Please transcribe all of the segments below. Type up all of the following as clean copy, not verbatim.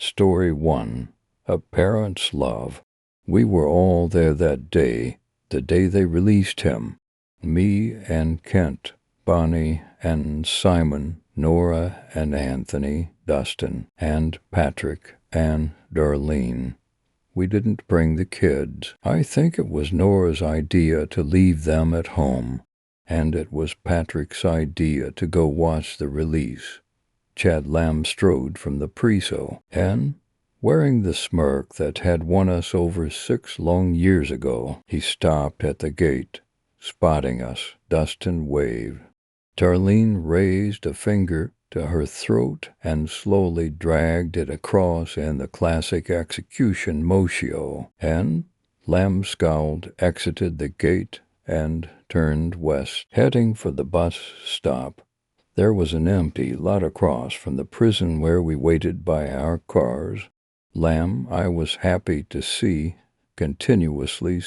Story 1. A Parent's Love. We were all there that day, the day they released him. Me and Kent, Bonnie and Simon, Nora and Anthony, Dustin and Patrick and Darlene. We didn't bring the kids. I think it was Nora's idea to leave them at home, and it was Patrick's idea to go watch the release. Chad Lamb strode from the preso, and, wearing the smirk that had won us over 6 long years ago, he stopped at the gate. Spotting us, Dustin waved. Darlene raised a finger to her throat and slowly dragged it across in the classic execution motio, and Lamb scowled, exited the gate, and turned west, heading for the bus stop. There was an empty lot across from the prison where we waited by our cars. Lamb, I was happy to see, continuously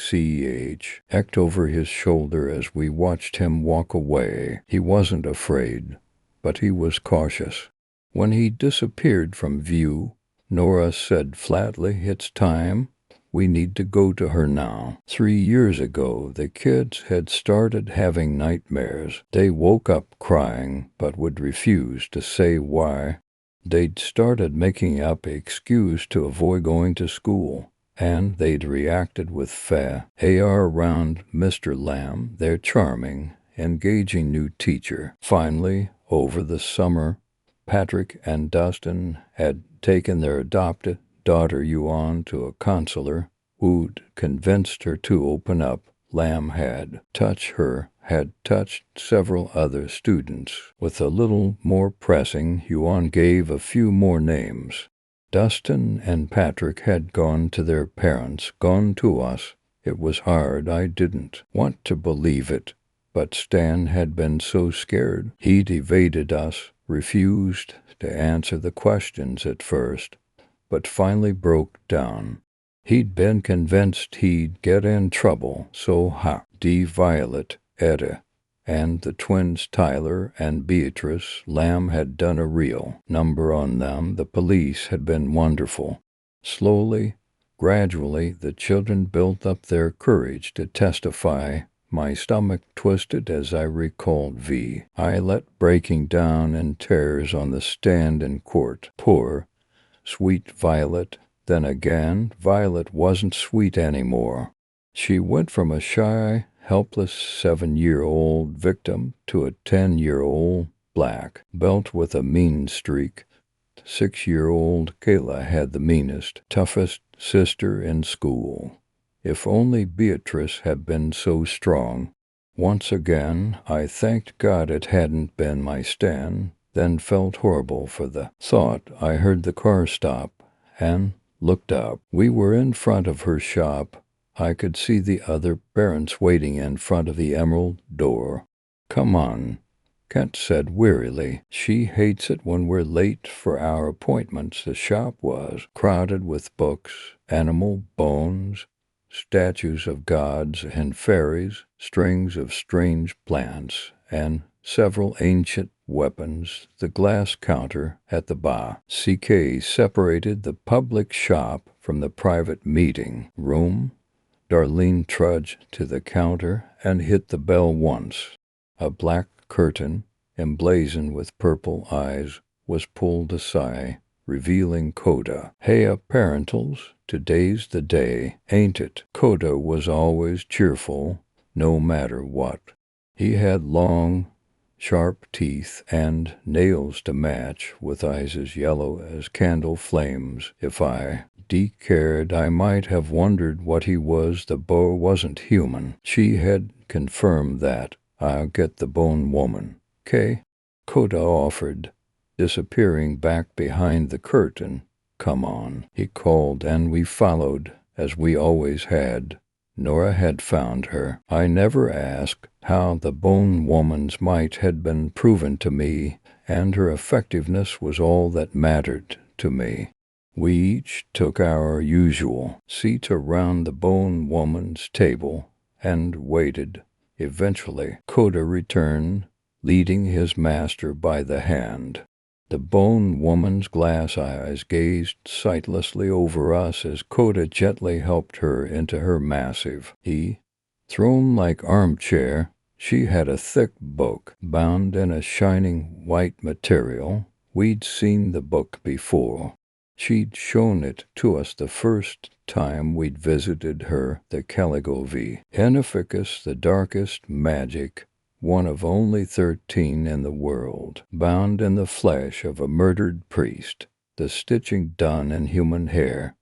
echoed over his shoulder as we watched him walk away. He wasn't afraid, but he was cautious. When he disappeared from view, Nora said flatly, "It's time. We need to go to her now." 3 years ago, the kids had started having nightmares. They woke up crying, but would refuse to say why. They'd started making up an excuse to avoid going to school, and they'd reacted with AR around Mr. Lamb, their charming, engaging new teacher. Finally, over the summer, Patrick and Dustin had taken their adopted daughter Yuan to a counselor who'd convinced her to open up. Lamb had touched several other students. With a little more pressing, Yuan gave a few more names. Dustin and Patrick had gone to their parents, gone to us. It was hard. I didn't want to believe it, but Stan had been so scared. He'd evaded us, refused to answer the questions at first, but finally broke down. He'd been convinced he'd get in trouble, so Violet, Etta, and the twins Tyler and Beatrice Lamb had done a real number on them. The police had been wonderful. Slowly, gradually, the children built up their courage to testify. My stomach twisted as I recalled I let breaking down in tears on the stand in court. Poor, sweet Violet. Then again, Violet wasn't sweet anymore. She went from a shy, helpless 7-year-old victim to a 10-year-old black belt with a mean streak. 6-year-old Kayla had the meanest, toughest sister in school. If only Beatrice had been so strong. Once again, I thanked God it hadn't been my Stan, then felt horrible for the thought. I heard the car stop and looked up. We were in front of her shop. I could see the other parents waiting in front of the emerald door. "Come on," Kent said wearily. "She hates it when we're late for our appointments." The shop was crowded with books, animal bones, statues of gods and fairies, strings of strange plants, and several ancient weapons. The glass counter at the bar CK separated the public shop from the private meeting room. Darlene trudged to the counter and hit the bell once. A black curtain, emblazoned with purple eyes, was pulled aside, revealing Coda. "Hey, parentals, today's the day, ain't it?" Coda was always cheerful, no matter what. He had long, sharp teeth and nails to match, with eyes as yellow as candle flames. If I cared, I might have wondered what he was. The boy wasn't human. She had confirmed that. "I'll get the bone woman, 'kay?" Coda offered, disappearing back behind the curtain. "Come on," he called, and we followed, as we always had. Nora had found her. I never asked how the bone woman's might had been proven to me, and her effectiveness was all that mattered to me. We each took our usual seat around the bone woman's table and waited. Eventually, Coda returned, leading his master by the hand. The bone woman's glass eyes gazed sightlessly over us as Coda gently helped her into her massive throne-like armchair. She had a thick book, bound in a shining white material. We'd seen the book before. She'd shown it to us the first time we'd visited her, the Caligovie. Enificus, the darkest magic, one of only 13 in the world, bound in the flesh of a murdered priest, the stitching done in human hair,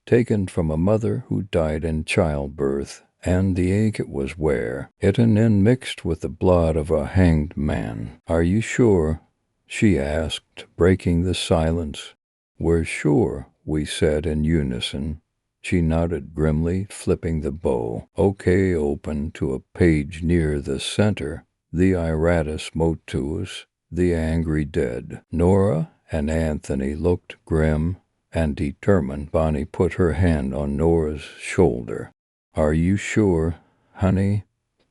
taken from a mother who died in childbirth, and the ink it was where, it and in mixed with the blood of a hanged man. "Are you sure?" she asked, breaking the silence. "We're sure," we said in unison. She nodded grimly, flipping the bow. "Okay," open to a page near the center. The iratus motus, the angry dead. Nora and Anthony looked grim and determined. Bonnie put her hand on Nora's shoulder. "Are you sure, honey?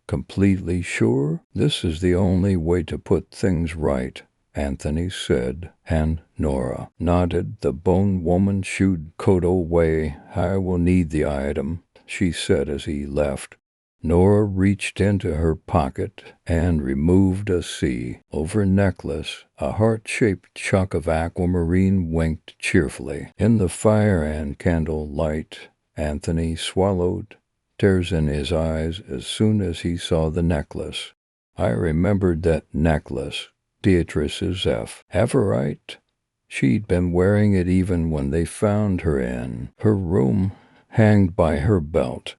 Completely sure? This is the only way to put things right," Anthony said, and Nora nodded. The bone woman shooed Coda away. "I will need the item," she said as he left. Nora reached into her pocket and removed a C-over necklace. A heart-shaped chuck of aquamarine winked cheerfully. In the fire and candle light, Anthony swallowed, tears in his eyes as soon as he saw the necklace. I remembered that necklace, Beatrice's Everite. She'd been wearing it even when they found her in her room, hanged by her belt.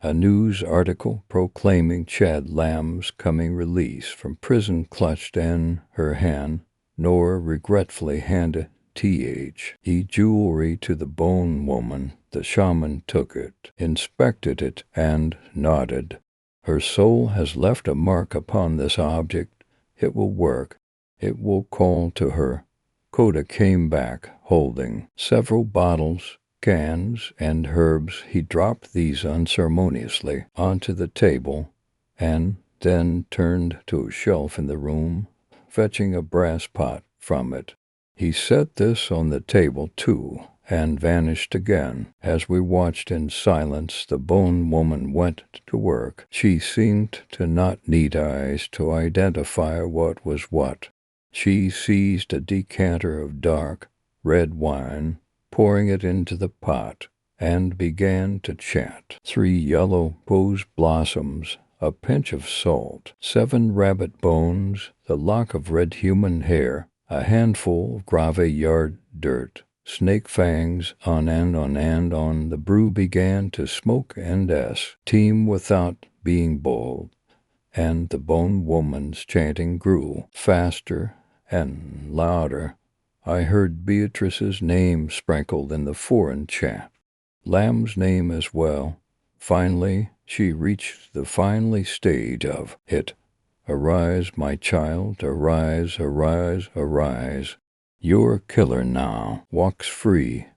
A news article proclaiming Chad Lamb's coming release from prison clutched in her hand. Nora regretfully handed the jewelry to the bone woman. The shaman took it, inspected it, and nodded. "Her soul has left a mark upon this object. It will work. It will call to her." Coda came back, holding several bottles, cans, and herbs. He dropped these unceremoniously onto the table, and then turned to a shelf in the room, fetching a brass pot from it. He set this on the table, too, and vanished again. As we watched in silence, the bone woman went to work. She seemed to not need eyes to identify what was what. She seized a decanter of dark, red wine, pouring it into the pot, and began to chant. 3 yellow rose blossoms, a pinch of salt, 7 rabbit bones, the lock of red human hair, a handful of graveyard dirt, snake fangs on and on and on. The brew began to smoke and steam without being boiled, and the bone woman's chanting grew faster and louder. I heard Beatrice's name sprinkled in the foreign chant, Lamb's name as well. Finally, she reached the final stage of it. "Arise, my child, arise, arise, arise. Your killer now walks free,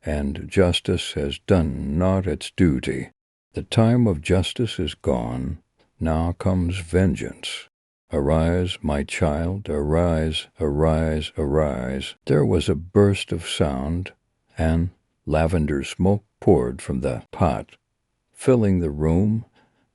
and justice has done not its duty. The time of justice is gone. Now comes vengeance. Arise, my child, arise, arise, arise." There was a burst of sound, and lavender smoke poured from the pot, filling the room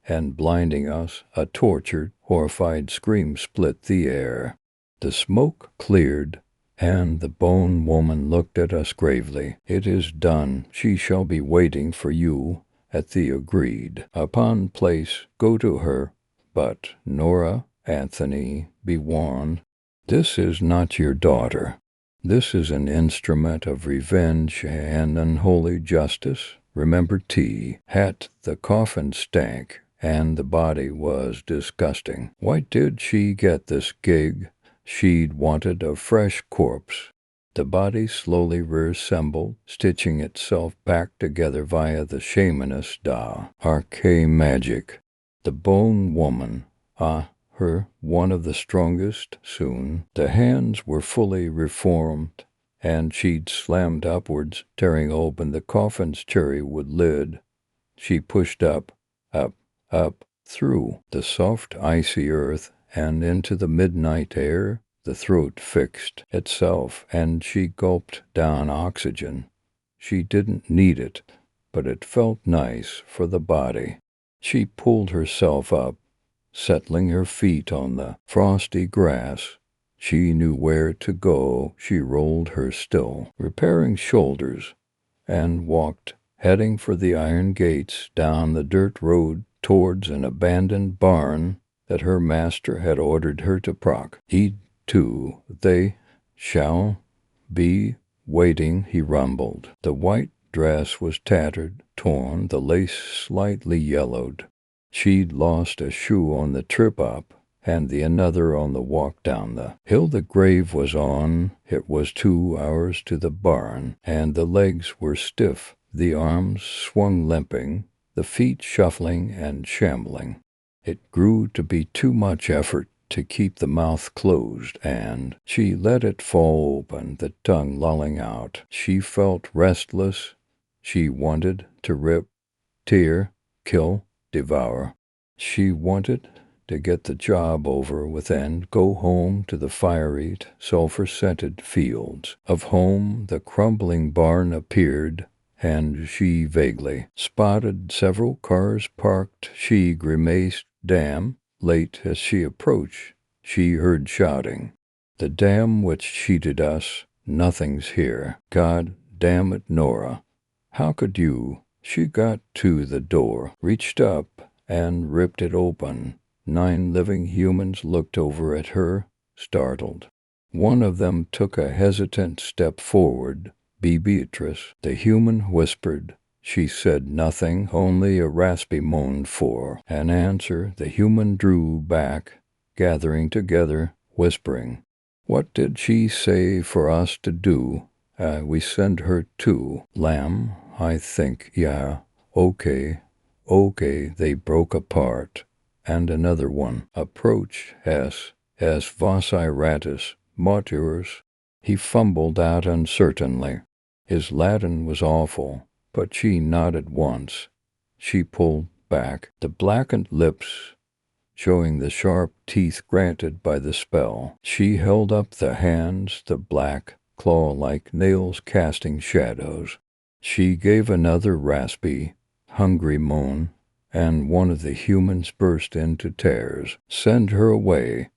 and blinding us. A tortured, horrified scream split the air. The smoke cleared, and the bone woman looked at us gravely. "It is done. She shall be waiting for you at the agreed-upon place. Go to her. But, Nora, Anthony, be warned. This is not your daughter. This is an instrument of revenge and unholy justice. Remember the coffin stank, and the body was disgusting. Why did she get this gig? She'd wanted a fresh corpse." The body slowly reassembled, stitching itself back together via the shamanist arcane magic. The bone woman, one of the strongest. Soon the hands were fully reformed, and she'd slammed upwards, tearing open the coffin's cherrywood lid. She pushed up, through the soft icy earth and into the midnight air. The throat fixed itself, and she gulped down oxygen. She didn't need it, but it felt nice for the body. She pulled herself up, settling her feet on the frosty grass. She knew where to go. She rolled her still, repairing shoulders, and walked, heading for the iron gates down the dirt road towards an abandoned barn that her master had ordered her to proc. Too, they shall be waiting, he rumbled. The white dress was tattered, torn, the lace slightly yellowed. She'd lost a shoe on the trip up, and the another on the walk down the hill the grave was on. It was 2 hours to the barn, and the legs were stiff, the arms swung limping, the feet shuffling and shambling. It grew to be too much effort to keep the mouth closed, and she let it fall open, the tongue lolling out. She felt restless. She wanted to rip, tear, kill, devour. She wanted to get the job over with and go home to the fiery, sulphur-scented fields of home. The crumbling barn appeared, and she vaguely spotted several cars parked. She grimaced. Damn! Late as she approached, she heard shouting. The dam which cheated us, nothing's here. God damn it, Nora. How could you? She got to the door, reached up, and ripped it open. 9 living humans looked over at her, startled. One of them took a hesitant step forward. Beatrice. The human whispered. She said nothing, only a raspy moan for an answer. The human drew back, gathering together, whispering. What did she say for us to do? We send her to Lamb, I think. Yeah, okay. They broke apart. And another one. Approach S Vosiratus Martyrs. He fumbled out uncertainly. His Latin was awful, but she nodded once. She pulled back, the blackened lips showing the sharp teeth granted by the spell. She held up the hands, the black, claw-like nails casting shadows. She gave another raspy, hungry moan, and one of the humans burst into tears. Send her away,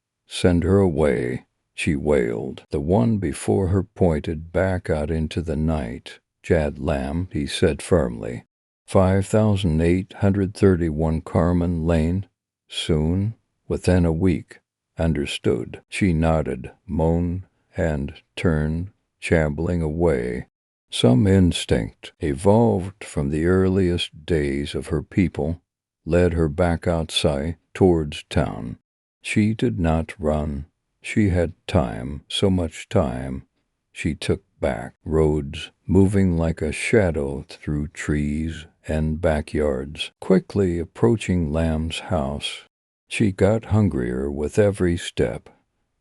she wailed. The one before her pointed back out into the night. Jad Lamb, he said firmly. 5831 Carmen Lane. Soon, within a week. Understood. She nodded, moaned, and turned, shambling away. Some instinct, evolved from the earliest days of her people, led her back outside towards town. She did not run. She had time, so much time. She took back roads, moving like a shadow through trees and backyards, quickly approaching Lamb's house. She got hungrier with every step.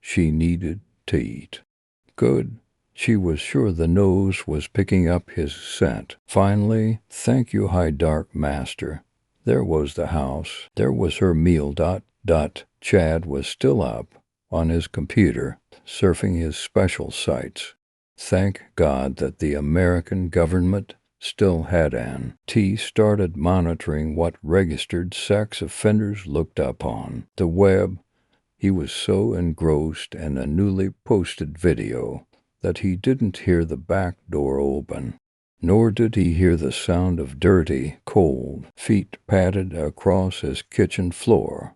She needed to eat. Good. She was sure the nose was picking up his scent. Finally, thank you, High Dark Master. There was the house. There was her meal. Chad was still up on his computer, surfing his special sites. Thank God that the American government still had an started monitoring what registered sex offenders looked up on the web. He was so engrossed in a newly posted video that he didn't hear the back door open, nor did he hear the sound of dirty, cold feet padded across his kitchen floor,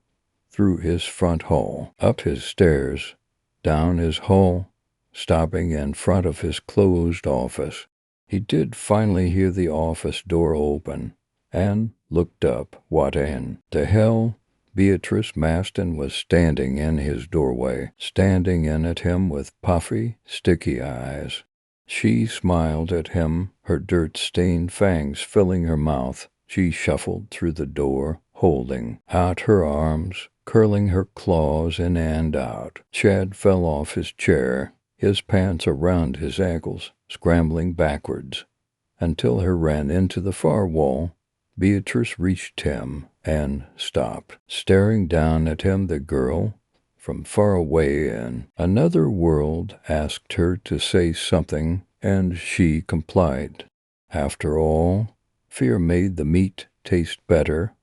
through his front hall, up his stairs, down his hall, stopping in front of his closed office. He did finally hear the office door open, and looked up. What in the hell? Beatrice Maston was standing in his doorway, standing in at him with puffy, sticky eyes. She smiled at him, her dirt-stained fangs filling her mouth. She shuffled through the door, holding out her arms, curling her claws in and out. Chad fell off his chair, his pants around his ankles, scrambling backwards, until he ran into the far wall. Beatrice reached him and stopped, staring down at him. The girl, from far away in another world asked her to say something, and she complied. After all, fear made the meat taste better.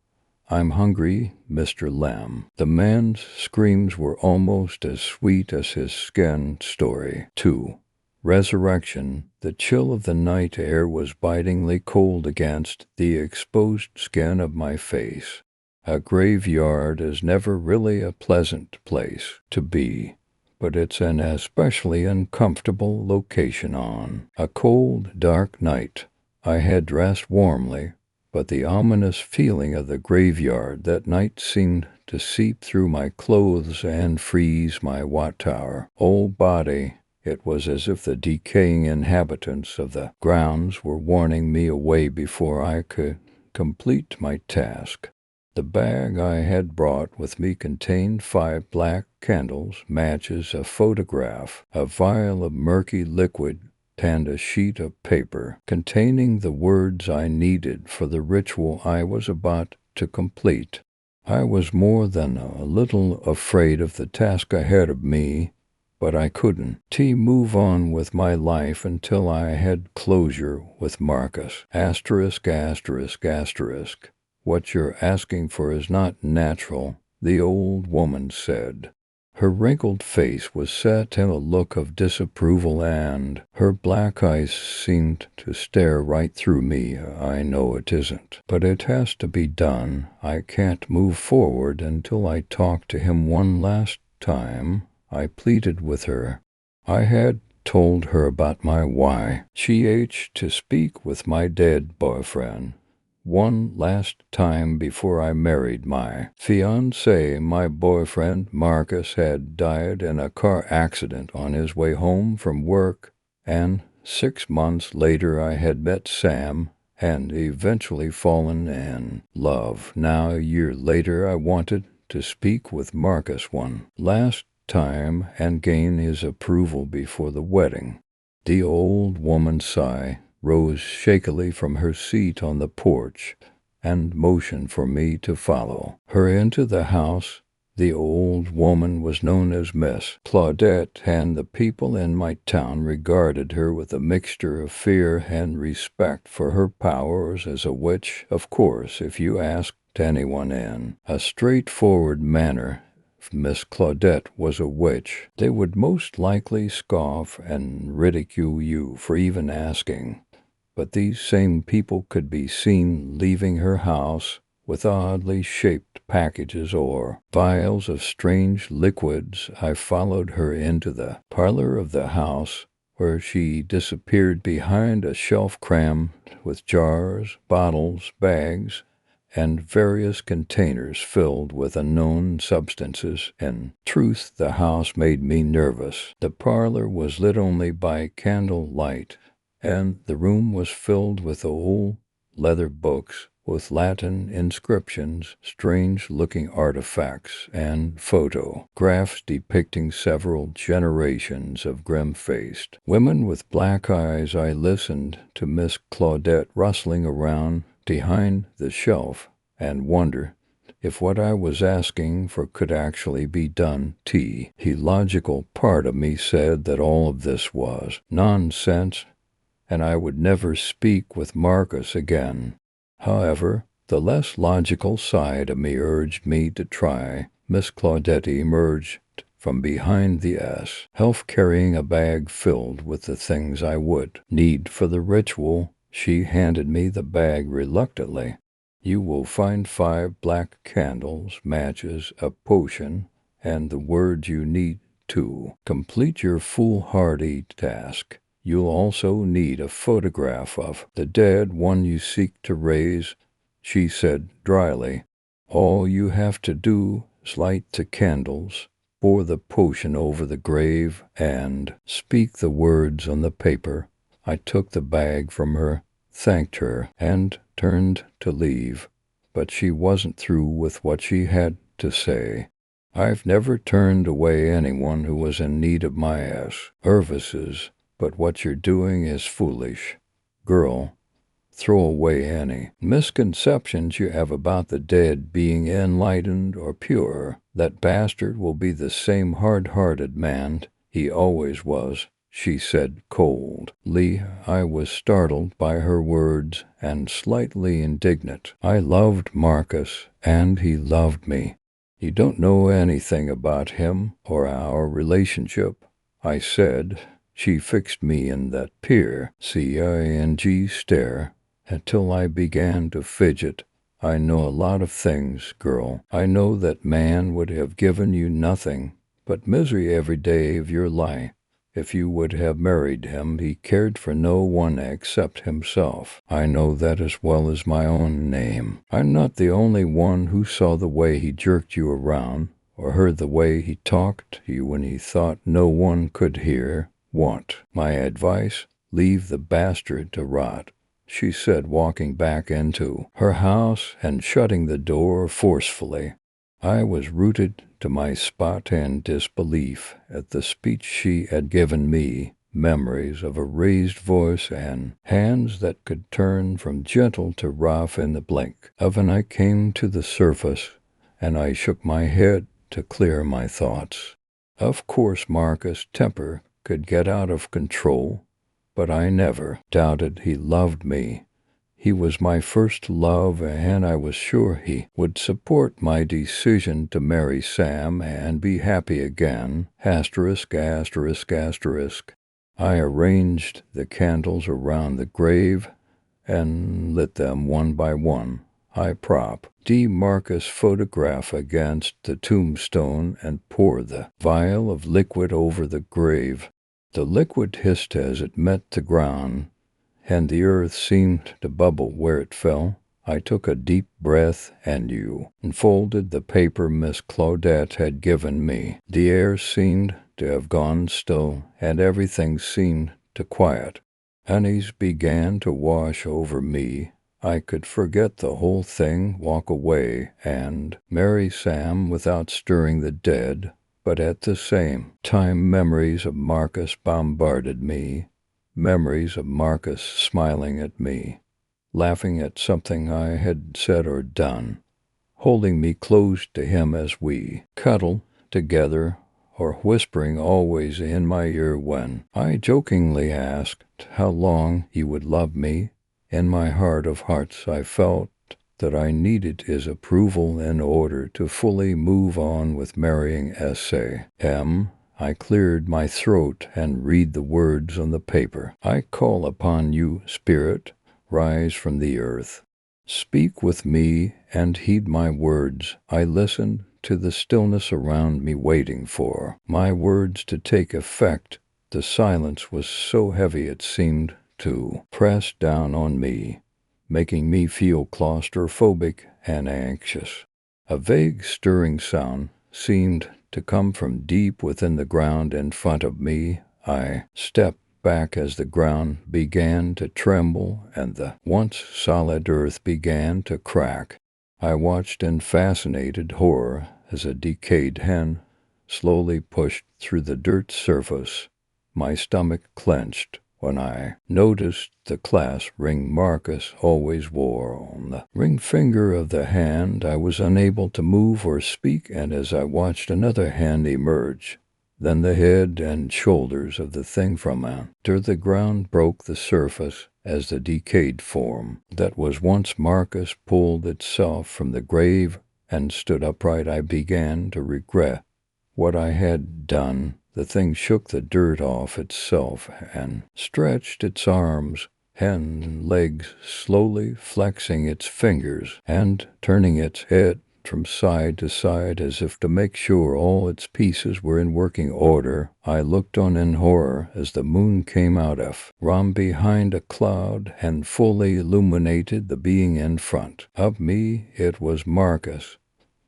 I'm hungry, Mr. Lamb. The man's screams were almost as sweet as his skin story. 2. Resurrection. The chill of the night air was bitingly cold against the exposed skin of my face. A graveyard is never really a pleasant place to be, but it's an especially uncomfortable location on a cold, dark night. I had dressed warmly, but the ominous feeling of the graveyard that night seemed to seep through my clothes and freeze my whole body. It was as if the decaying inhabitants of the grounds were warning me away before I could complete my task. The bag I had brought with me contained 5 black candles, matches, a photograph, a vial of murky liquid, and a sheet of paper containing the words I needed for the ritual I was about to complete. I was more than a little afraid of the task ahead of me, but I couldn't move on with my life until I had closure with Marcus. Asterisk, asterisk, asterisk. What you're asking for is not natural, the old woman said. Her wrinkled face was set in a look of disapproval, and her black eyes seemed to stare right through me. I know it isn't, but it has to be done. I can't move forward until I talk to him one last time, I pleaded with her. I had told her about my why. To speak with my dead boyfriend one last time before I married my fiancé. My boyfriend, Marcus, had died in a car accident on his way home from work, and 6 months later I had met Sam and eventually fallen in love. Now, a year later, I wanted to speak with Marcus one last time and gain his approval before the wedding. The old woman sighed, rose shakily from her seat on the porch, and motioned for me to follow her into the house. The old woman was known as Miss Claudette, and the people in my town regarded her with a mixture of fear and respect for her powers as a witch. Of course, if you asked anyone in a straightforward manner if Miss Claudette was a witch, they would most likely scoff and ridicule you for even asking. But these same people could be seen leaving her house with oddly shaped packages or vials of strange liquids. I followed her into the parlor of the house, where she disappeared behind a shelf crammed with jars, bottles, bags, and various containers filled with unknown substances. In truth, the house made me nervous. The parlor was lit only by candle light, and the room was filled with old leather books with Latin inscriptions, strange-looking artifacts, and photographs depicting several generations of grim-faced women with black eyes. I listened to Miss Claudette rustling around behind the shelf and wondered if what I was asking for could actually be done. The logical part of me said that all of this was nonsense, and I would never speak with Marcus again. However, the less logical side of me urged me to try. Miss Claudette emerged from behind the shelf carrying a bag filled with the things I would need for the ritual. She handed me the bag reluctantly. You will find 5 black candles, matches, a potion, and the words you need to complete your foolhardy task. You'll also need a photograph of the dead one you seek to raise, she said dryly. All you have to do is light the candles, pour the potion over the grave, and speak the words on the paper. I took the bag from her, thanked her, and turned to leave, but she wasn't through with what she had to say. I've never turned away anyone who was in need of my services, but what you're doing is foolish. Girl, throw away any misconceptions you have about the dead being enlightened or pure. That bastard will be the same hard-hearted man he always was, she said coldly. I was startled by her words and slightly indignant. I loved Marcus, and he loved me. You don't know anything about him or our relationship, I said. She fixed me in that piercing stare until I began to fidget. I know a lot of things, girl. I know that man would have given you nothing but misery every day of your life. If you would have married him, he cared for no one except himself. I know that as well as my own name. I'm not the only one who saw the way he jerked you around, or heard the way he talked to you when he thought no one could hear. What? My advice? Leave the bastard to rot, she said, walking back into her house and shutting the door forcefully. I was rooted to my spot in disbelief at the speech she had given me. Memories of a raised voice and hands that could turn from gentle to rough in the blink of an eye came to the surface, and I shook my head to clear my thoughts. Of course Marcus' temper could get out of control, but I never doubted he loved me. He was my first love, and I was sure he would support my decision to marry Sam and be happy again. Asterisk, asterisk, asterisk. I arranged the candles around the grave and lit them one by one. I prop D. Marcus' photograph against the tombstone and poured the vial of liquid over the grave. The liquid hissed as it met the ground, and the earth seemed to bubble where it fell. I took a deep breath and unfolded the paper Miss Claudette had given me. The air seemed to have gone still, and everything seemed to quiet. Unease began to wash over me. I could forget the whole thing, walk away, and marry Sam without stirring the dead. But at the same time memories of Marcus bombarded me. Memories of Marcus smiling at me, laughing at something I had said or done, holding me close to him as we cuddled together, or whispering always in my ear when I jokingly asked how long he would love me. In my heart of hearts I felt that I needed his approval in order to fully move on with marrying S.A.M. I cleared my throat and read the words on the paper. I call upon you, Spirit, rise from the earth. Speak with me and heed my words. I listened to the stillness around me, waiting for my words to take effect. The silence was so heavy it seemed to press down on me, making me feel claustrophobic and anxious. A vague stirring sound seemed to come from deep within the ground in front of me. I stepped back as the ground began to tremble and the once solid earth began to crack. I watched in fascinated horror as a decayed hen slowly pushed through the dirt surface. My stomach clenched when I noticed the class ring Marcus always wore on the ring finger of the hand. I was unable to move or speak, and as I watched another hand emerge, then the head and shoulders of the thing from under the ground broke the surface as the decayed form that was once Marcus pulled itself from the grave and stood upright. I began to regret what I had done. The thing shook the dirt off itself and stretched its arms and legs, slowly flexing its fingers and turning its head from side to side as if to make sure all its pieces were in working order. I looked on in horror as the moon came out from behind a cloud and fully illuminated the being in front of me. It was Marcus,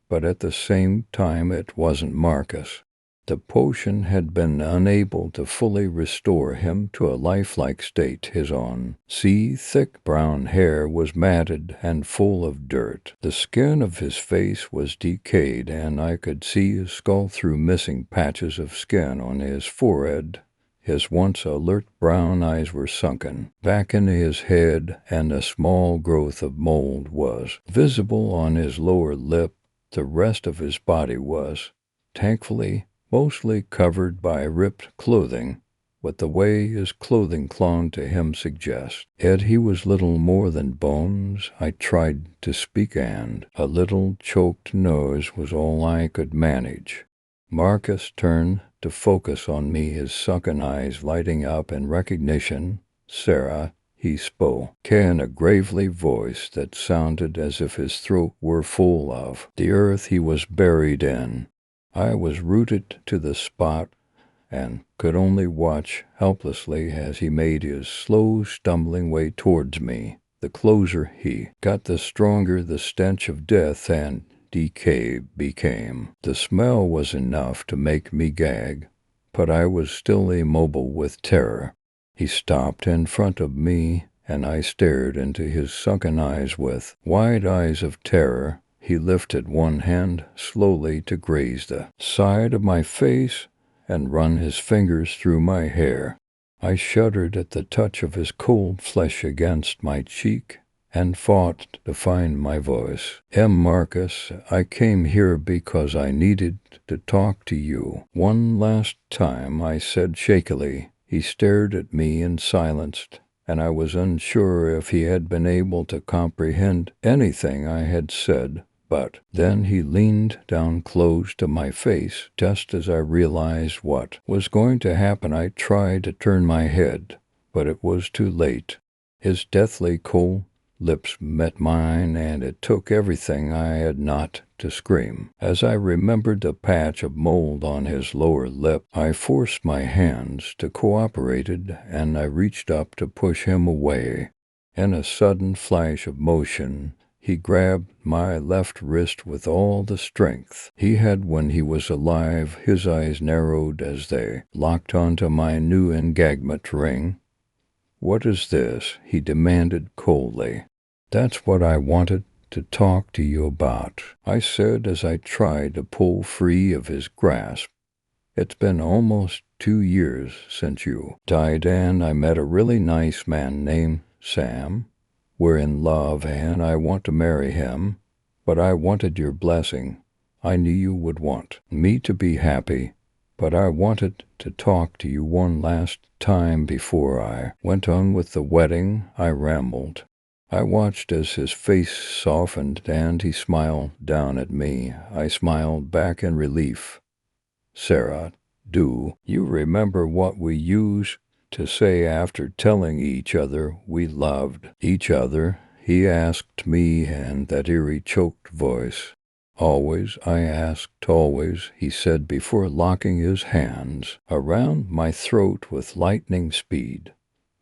but at the same time it wasn't Marcus. The potion had been unable to fully restore him to a lifelike state. His own thick brown hair was matted and full of dirt. The skin of his face was decayed, and I could see his skull through missing patches of skin on his forehead His once alert brown eyes were sunken back into his head, and a small growth of mold was visible on his lower lip. The rest of his body was, thankfully, mostly covered by ripped clothing, but the way his clothing clung to him suggests yet he was little more than bones. I tried to speak, and a little choked noise was all I could manage. Marcus turned to focus on me, his sunken eyes lighting up in recognition. "Sarah," he spoke, in a gravely voice that sounded as if his throat were full of the earth he was buried in. I was rooted to the spot and could only watch helplessly as he made his slow, stumbling way towards me. The closer he got, the stronger the stench of death and decay became. The smell was enough to make me gag, but I was still immobile with terror. He stopped in front of me, and I stared into his sunken eyes with wide eyes of terror. He lifted one hand slowly to graze the side of my face and run his fingers through my hair. I shuddered at the touch of his cold flesh against my cheek and fought to find my voice. "Marcus, I came here because I needed to talk to you one last time," I said shakily. He stared at me in silence, and I was unsure if he had been able to comprehend anything I had said. But then he leaned down close to my face. Just as I realized what was going to happen, I tried to turn my head, but it was too late. His deathly cold lips met mine, and it took everything I had not to scream. As I remembered the patch of mold on his lower lip, I forced my hands to cooperate, and I reached up to push him away. In a sudden flash of motion, he grabbed my left wrist with all the strength he had when he was alive. His eyes narrowed as they locked onto my new engagement ring. "What is this?" he demanded coldly. "That's what I wanted to talk to you about," I said as I tried to pull free of his grasp. "It's been almost 2 years since you died, and I met a really nice man named Sam. We're in love, and I want to marry him, but I wanted your blessing. I knew you would want me to be happy, but I wanted to talk to you one last time before I went on with the wedding." I rambled. I watched as his face softened, and he smiled down at me. I smiled back in relief. "Sarah, do you remember what we used to say after telling each other we loved each other?" he asked me in that eerie, choked voice. "Always," I asked. "Always," he said before locking his hands around my throat with lightning speed.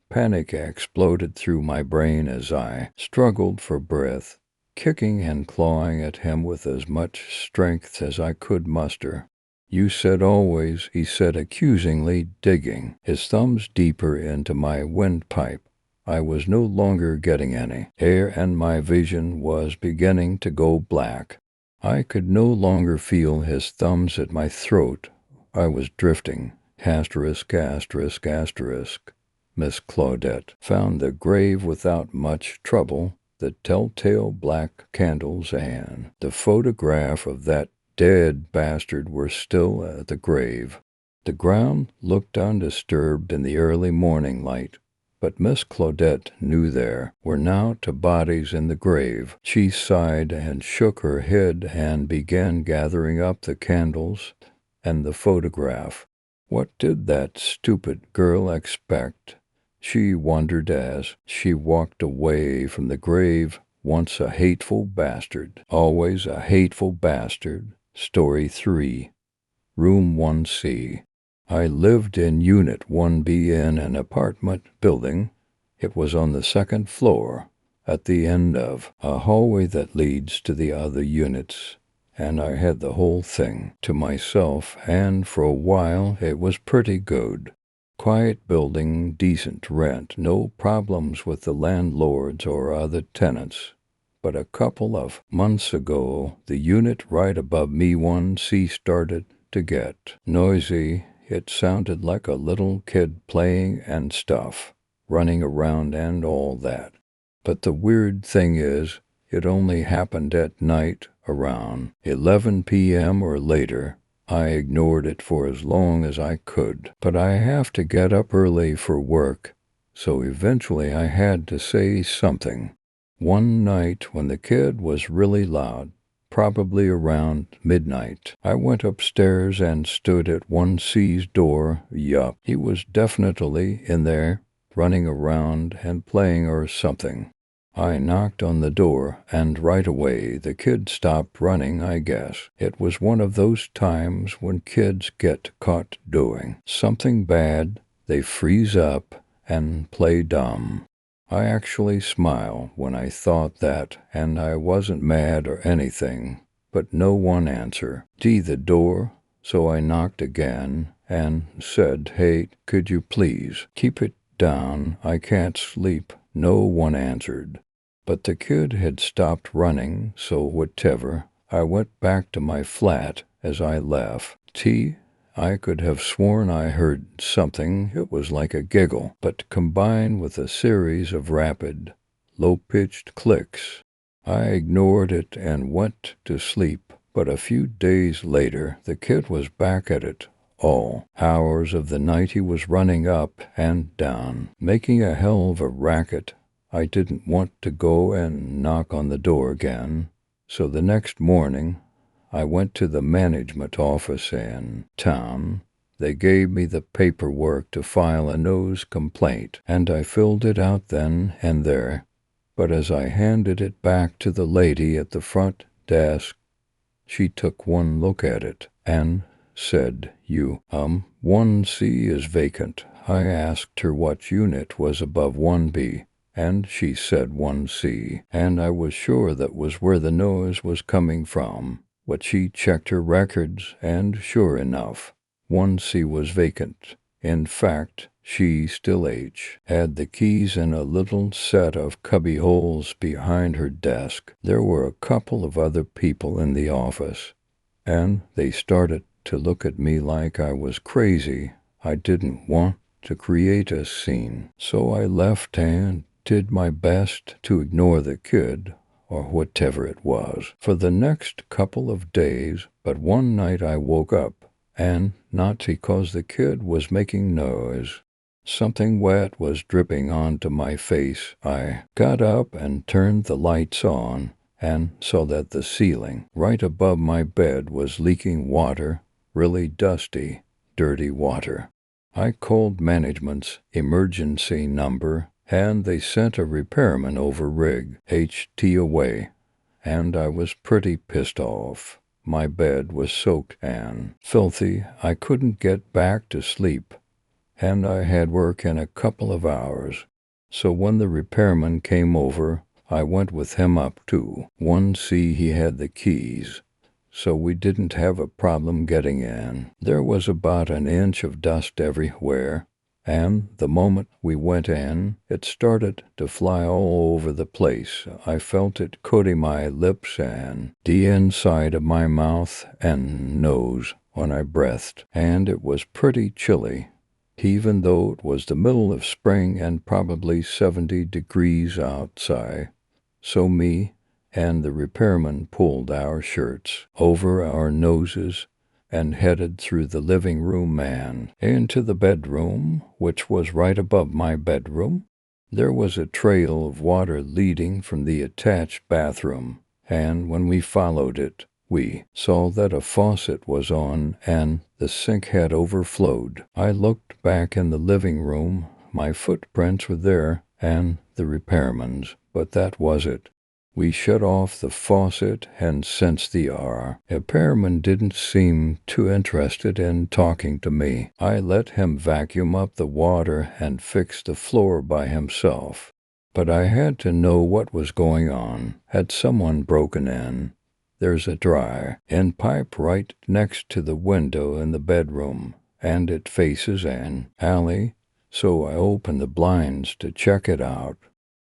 Panic exploded through my brain as I struggled for breath, kicking and clawing at him with as much strength as I could muster. "You said always," he said accusingly, digging his thumbs deeper into my windpipe. I was no longer getting any air, and my vision was beginning to go black. I could no longer feel his thumbs at my throat. I was drifting. Asterisk, asterisk, asterisk. Miss Claudette found the grave without much trouble. The telltale black candles and the photograph of that dead bastard were still at the grave. The ground looked undisturbed in the early morning light, but Miss Claudette knew there were now 2 bodies in the grave. She sighed and shook her head and began gathering up the candles and the photograph. What did that stupid girl expect? She wondered as she walked away from the grave. Once a hateful bastard, always a hateful bastard. Story 3. Room 1C. I lived in Unit 1B in an apartment building. It was on the 2nd floor, at the end of a hallway that leads to the other units, and I had the whole thing to myself, and for a while it was pretty good. Quiet building, decent rent, no problems with the landlords or other tenants. But a couple of months ago, the unit right above me, 1C, started to get noisy. it sounded like a little kid playing and stuff, running around and all that. But the weird thing is, it only happened at night around 11 p.m. or later. I ignored it for as long as I could, but I have to get up early for work, so eventually I had to say something. One night when the kid was really loud, probably around midnight, I went upstairs and stood at 1C's door. Yup, he was definitely in there, running around and playing or something. I knocked on the door, and right away the kid stopped running, I guess. It was one of those times when kids get caught doing something bad, they freeze up and play dumb. I actually smile when I thought that, and I wasn't mad or anything, but no one answered the door, so I knocked again and said, "Hey, could you please keep it down? I can't sleep." No one answered. But the kid had stopped running, so whatever. I went back to my flat as I left. I could have sworn I heard something. It was like a giggle, but combined with a series of rapid, low-pitched clicks. I ignored it and went to sleep, but a few days later the kid was back at it. All hours of the night he was running up and down, making a hell of a racket. I didn't want to go and knock on the door again, so the next morning I went to the management office in town. They gave me the paperwork to file a noise complaint, and I filled it out then and there. But as I handed it back to the lady at the front desk, she took one look at it and said, 1C is vacant." I asked her what unit was above 1B, and she said 1C, and I was sure that was where the noise was coming from. But she checked her records, and sure enough, 1C was vacant. In fact, she still had the keys in a little set of cubby holes behind her desk. There were a couple of other people in the office, and they started to look at me like I was crazy. I didn't want to create a scene, so I left and did my best to ignore the kid, or whatever it was, for the next couple of days. But one night I woke up, and not because the kid was making noise. Something wet was dripping onto my face. I got up and turned the lights on, and saw that the ceiling right above my bed was leaking water, really dusty, dirty water. I called management's emergency number, and they sent a repairman over rig HT away, and I was pretty pissed off. My bed was soaked and filthy. I couldn't get back to sleep, and I had work in a couple of hours. So when the repairman came over, I went with him up to 1C. He had the keys, so we didn't have a problem getting in. There was about an inch of dust everywhere, and the moment we went in, it started to fly all over the place. I felt it coating my lips and the inside of my mouth and nose when I breathed, and it was pretty chilly, even though it was the middle of spring and probably 70 degrees outside. So me and the repairman pulled our shirts over our noses and headed through the living room and into the bedroom, which was right above my bedroom. There was a trail of water leading from the attached bathroom, and when we followed it, we saw that a faucet was on and the sink had overflowed. I looked back in the living room. My footprints were there and the repairman's, but that was it. We shut off the faucet, and since the repairman didn't seem too interested in talking to me, I let him vacuum up the water and fix the floor by himself. But I had to know what was going on. Had someone broken in? There's a dry-in pipe right next to the window in the bedroom, and it faces an alley, so I opened the blinds to check it out.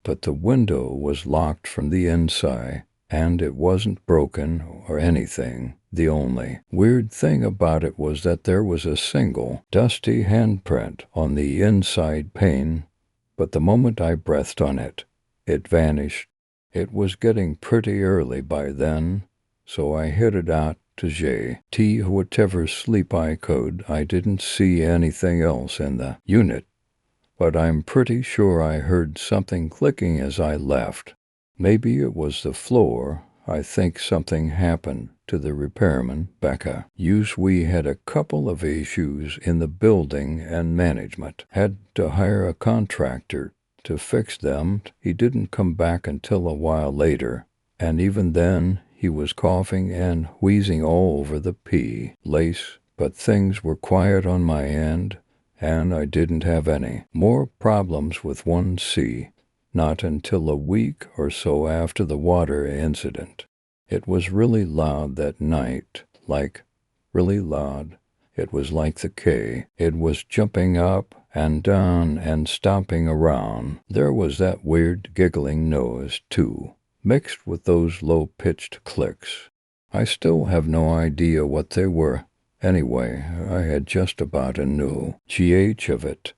But the window was locked from the inside, and it wasn't broken or anything. The only weird thing about it was that there was a single, dusty handprint on the inside pane, but the moment I breathed on it, it vanished. It was getting pretty early by then, so I headed out to J.T. whatever sleep I could. I didn't see anything else in the unit, but I'm pretty sure I heard something clicking as I left. Maybe it was the floor. I think something happened to the repairman, Becca. We had a couple of issues in the building and management had to hire a contractor to fix them. He didn't come back until a while later, and even then he was coughing and wheezing all over the place, but things were quiet on my end, and I didn't have any more problems with 1C. Not until a week or so after the water incident. It was really loud that night, like really loud. It was like the K. It was jumping up and down and stomping around. There was that weird giggling noise, too, mixed with those low-pitched clicks. I still have no idea what they were. Anyway, I had just about a new GH of it.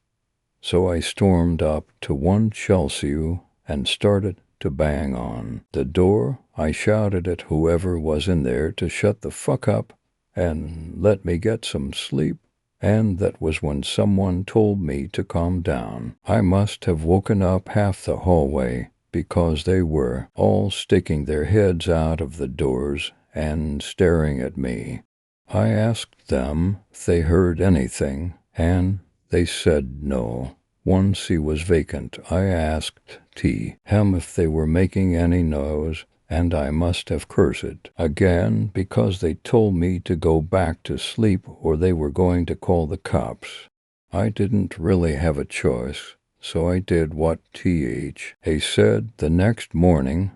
So I stormed up to 1 Chelsea and started to bang on the door. I shouted at whoever was in there to shut the fuck up and let me get some sleep, and that was when someone told me to calm down. I must have woken up half the hallway because they were all sticking their heads out of the doors and staring at me. I asked them if they heard anything, and they said no. 1C was vacant. I asked him if they were making any noise, and I must have cursed again because they told me to go back to sleep or they were going to call the cops. I didn't really have a choice, so I did what he said. The next morning,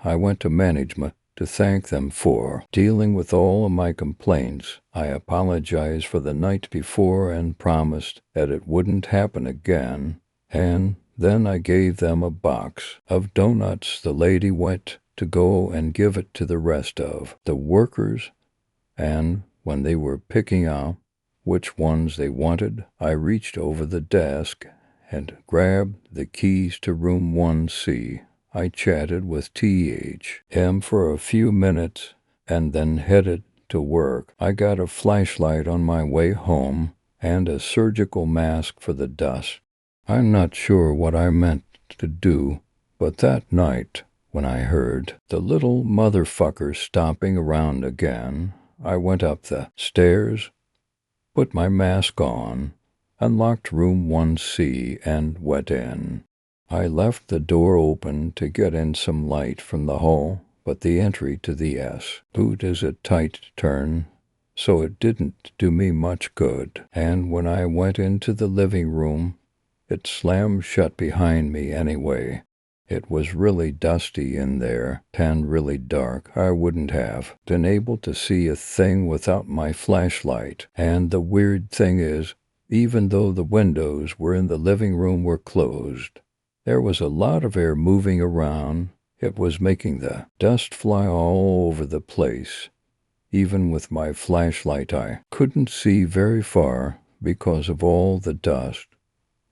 I went to management to thank them for dealing with all of my complaints. I apologized for the night before and promised that it wouldn't happen again, and then I gave them a box of donuts. The lady went to go and give it to the rest of the workers, and when they were picking out which ones they wanted, I reached over the desk and grabbed the keys to room 1C. I chatted with THM for a few minutes and then headed to work. I got a flashlight on my way home and a surgical mask for the dust. I'm not sure what I meant to do, but that night, when I heard the little motherfucker stomping around again, I went up the stairs, put my mask on, unlocked room 1C, and went in. I left the door open to get in some light from the hall, but the entry to the S-boot is a tight turn, so it didn't do me much good, and when I went into the living room, it slammed shut behind me anyway. It was really dusty in there and really dark. I wouldn't have been able to see a thing without my flashlight, and the weird thing is, even though the windows were in the living room were closed, there was a lot of air moving around. It was making the dust fly all over the place. Even with my flashlight, I couldn't see very far because of all the dust,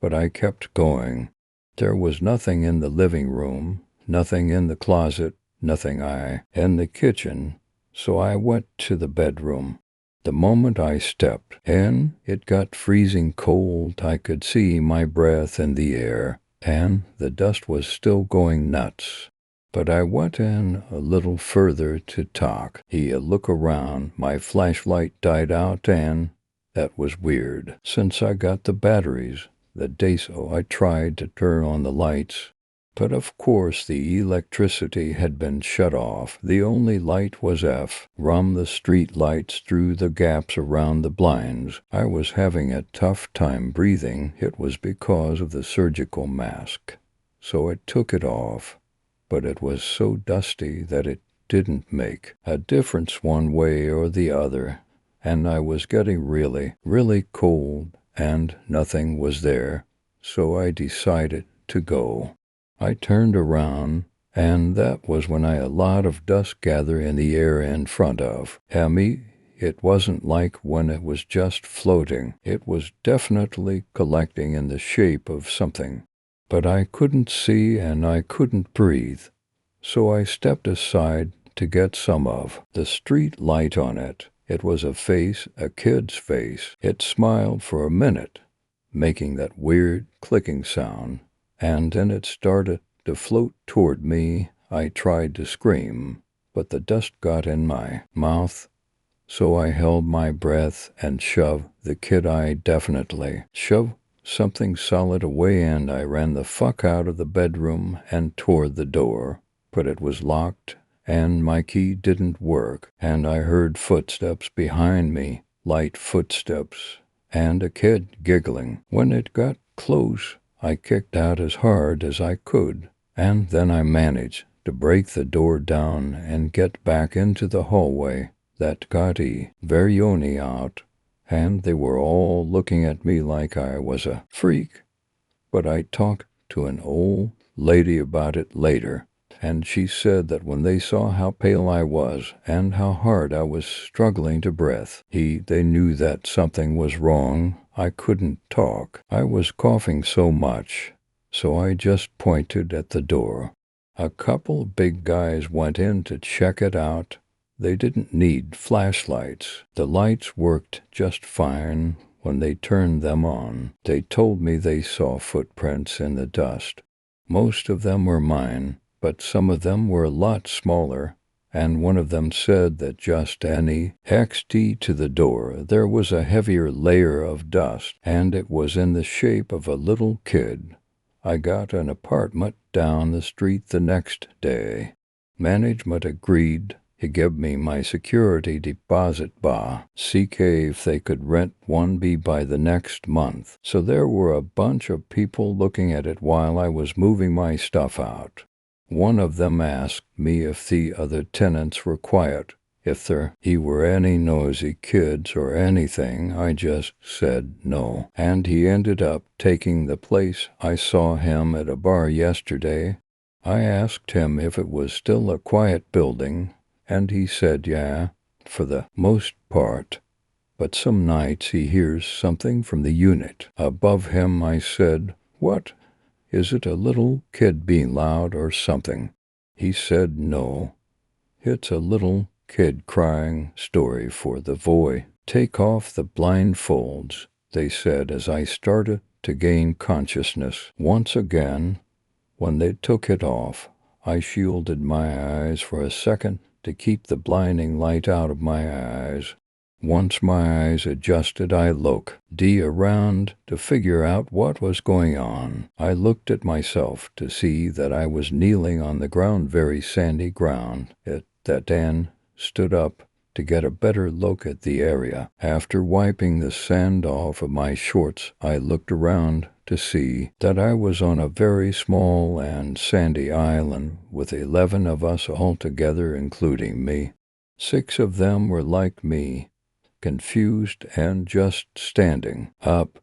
but I kept going. There was nothing in the living room, nothing in the closet, nothing in the kitchen, so I went to the bedroom. The moment I stepped in, it got freezing cold. I could see my breath in the air, and the dust was still going nuts. But I went in a little further to talk. Look around. My flashlight died out, and that was weird. Since I got the batteries the day, so I tried to turn on the lights. But of course the electricity had been shut off. The only light was from the street lights through the gaps around the blinds. I was having a tough time breathing. It was because of the surgical mask, so I took it off. But it was so dusty that it didn't make a difference one way or the other, and I was getting really, really cold, and nothing was there, so I decided to go. I turned around And that was when a lot of dust gathered in the air in front of me. It wasn't like when it was just floating. It was definitely collecting in the shape of something. But I couldn't see and I couldn't breathe. So I stepped aside to get some of the street light on it. It was a face, a kid's face. It smiled for a minute, making that weird clicking sound, and then it started to float toward me. I tried to scream, but the dust got in my mouth, so I held my breath and shoved the kid. I definitely shoved something solid away, and I ran the fuck out of the bedroom and toward the door, but it was locked and my key didn't work, and I heard footsteps behind me, light footsteps, and a kid giggling. When it got close, I kicked out as hard as I could, and then I managed to break the door down and get back into the hallway. That got Verioni out, and they were all looking at me like I was a freak. But I talked to an old lady about it later, and she said that when they saw how pale I was and how hard I was struggling to breathe, they knew that something was wrong. I couldn't talk. I was coughing so much, so I just pointed at the door. A couple of big guys went in to check it out. They didn't need flashlights. The lights worked just fine when they turned them on. They told me they saw footprints in the dust. Most of them were mine, but some of them were a lot smaller, and one of them said that just next to the door there was a heavier layer of dust, and it was in the shape of a little kid. I got an apartment down the street the next day. Management agreed. He gave me my security deposit CK if they could rent 1B by the next month. So there were a bunch of people looking at it while I was moving my stuff out. One of them asked me if the other tenants were quiet, if there were any noisy kids or anything. I just said no, and he ended up taking the place. I saw him at a bar yesterday. I asked him if it was still a quiet building, and he said yeah, for the most part. But some nights he hears something from the unit above him. I said, "What? Is it a little kid being loud or something?" He said, "No, it's a little kid crying." Story for the boy. "Take off the blindfolds," they said as I started to gain consciousness once again. When they took it off, I shielded my eyes for a second to keep the blinding light out of my eyes. Once my eyes adjusted, I looked around to figure out what was going on. I looked at myself to see that I was kneeling on the ground, very sandy ground. That Dan stood up to get a better look at the area. After wiping the sand off of my shorts, I looked around to see that I was on a very small and sandy island with 11 of us all together, including me. 6 of them were like me, confused and just standing up.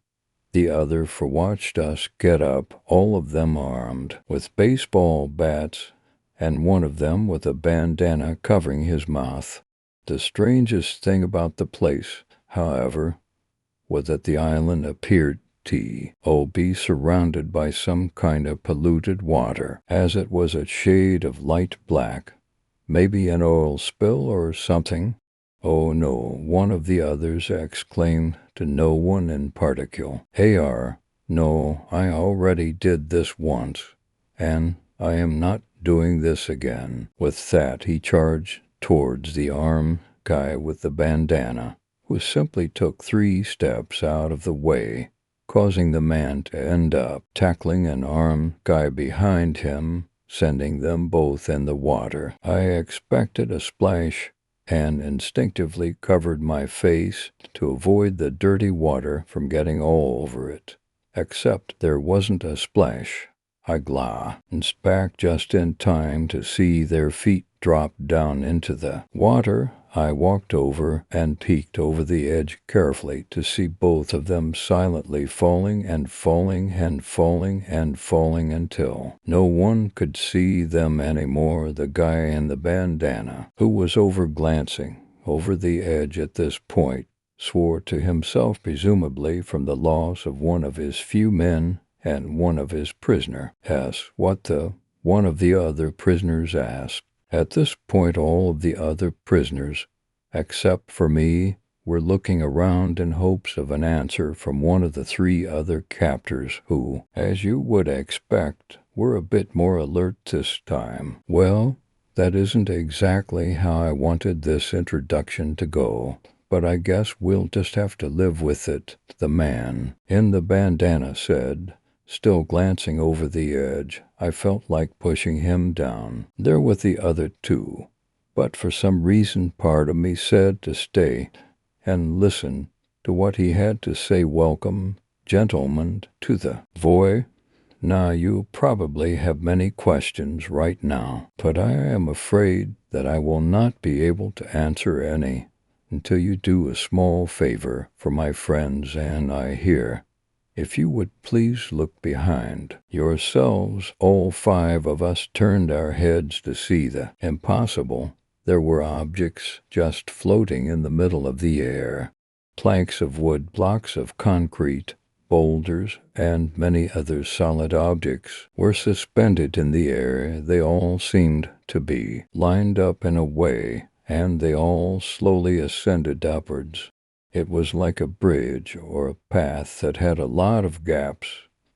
The other 4 watched us get up, all of them armed with baseball bats, and one of them with a bandana covering his mouth. The strangest thing about the place, however, was that the island appeared to be surrounded by some kind of polluted water, as it was a shade of light black. Maybe an oil spill or something. "Oh no," one of the others exclaimed to no one in particular. No, I already did this once, and I am not doing this again." With that, he charged towards the armed guy with the bandana, who simply took 3 steps out of the way, causing the man to end up tackling an armed guy behind him, sending them both in the water. I expected a splash and instinctively covered my face to avoid the dirty water from getting all over it. Except there wasn't a splash. I glanced back just in time to see their feet drop down into the water. I walked over and peeked over the edge carefully to see both of them silently falling and falling and falling and falling until no one could see them anymore. The guy in the bandana, who was glancing over the edge at this point, swore to himself, presumably from the loss of one of his few men and one of his prisoner. Yes, what the one of the other prisoners asked. At this point all of the other prisoners, except for me, were looking around in hopes of an answer from one of the three other captors who, as you would expect, were a bit more alert this time. Well, that isn't exactly how I wanted this introduction to go, but I guess we'll just have to live with it, the man in the bandana said, still glancing over the edge. I felt like pushing him down. There were the other two, but for some reason part of me said to stay and listen to what he had to say. Welcome, gentlemen, to the voy. Now you probably have many questions right now, but I am afraid that I will not be able to answer any until you do a small favor for my friends and I here. If you would please look behind yourselves. All five of us turned our heads to see the impossible. There were objects just floating in the middle of the air. Planks of wood, blocks of concrete, boulders, and many other solid objects were suspended in the air. They all seemed to be lined up in a way, and they all slowly ascended upwards. It was like a bridge or a path that had a lot of gaps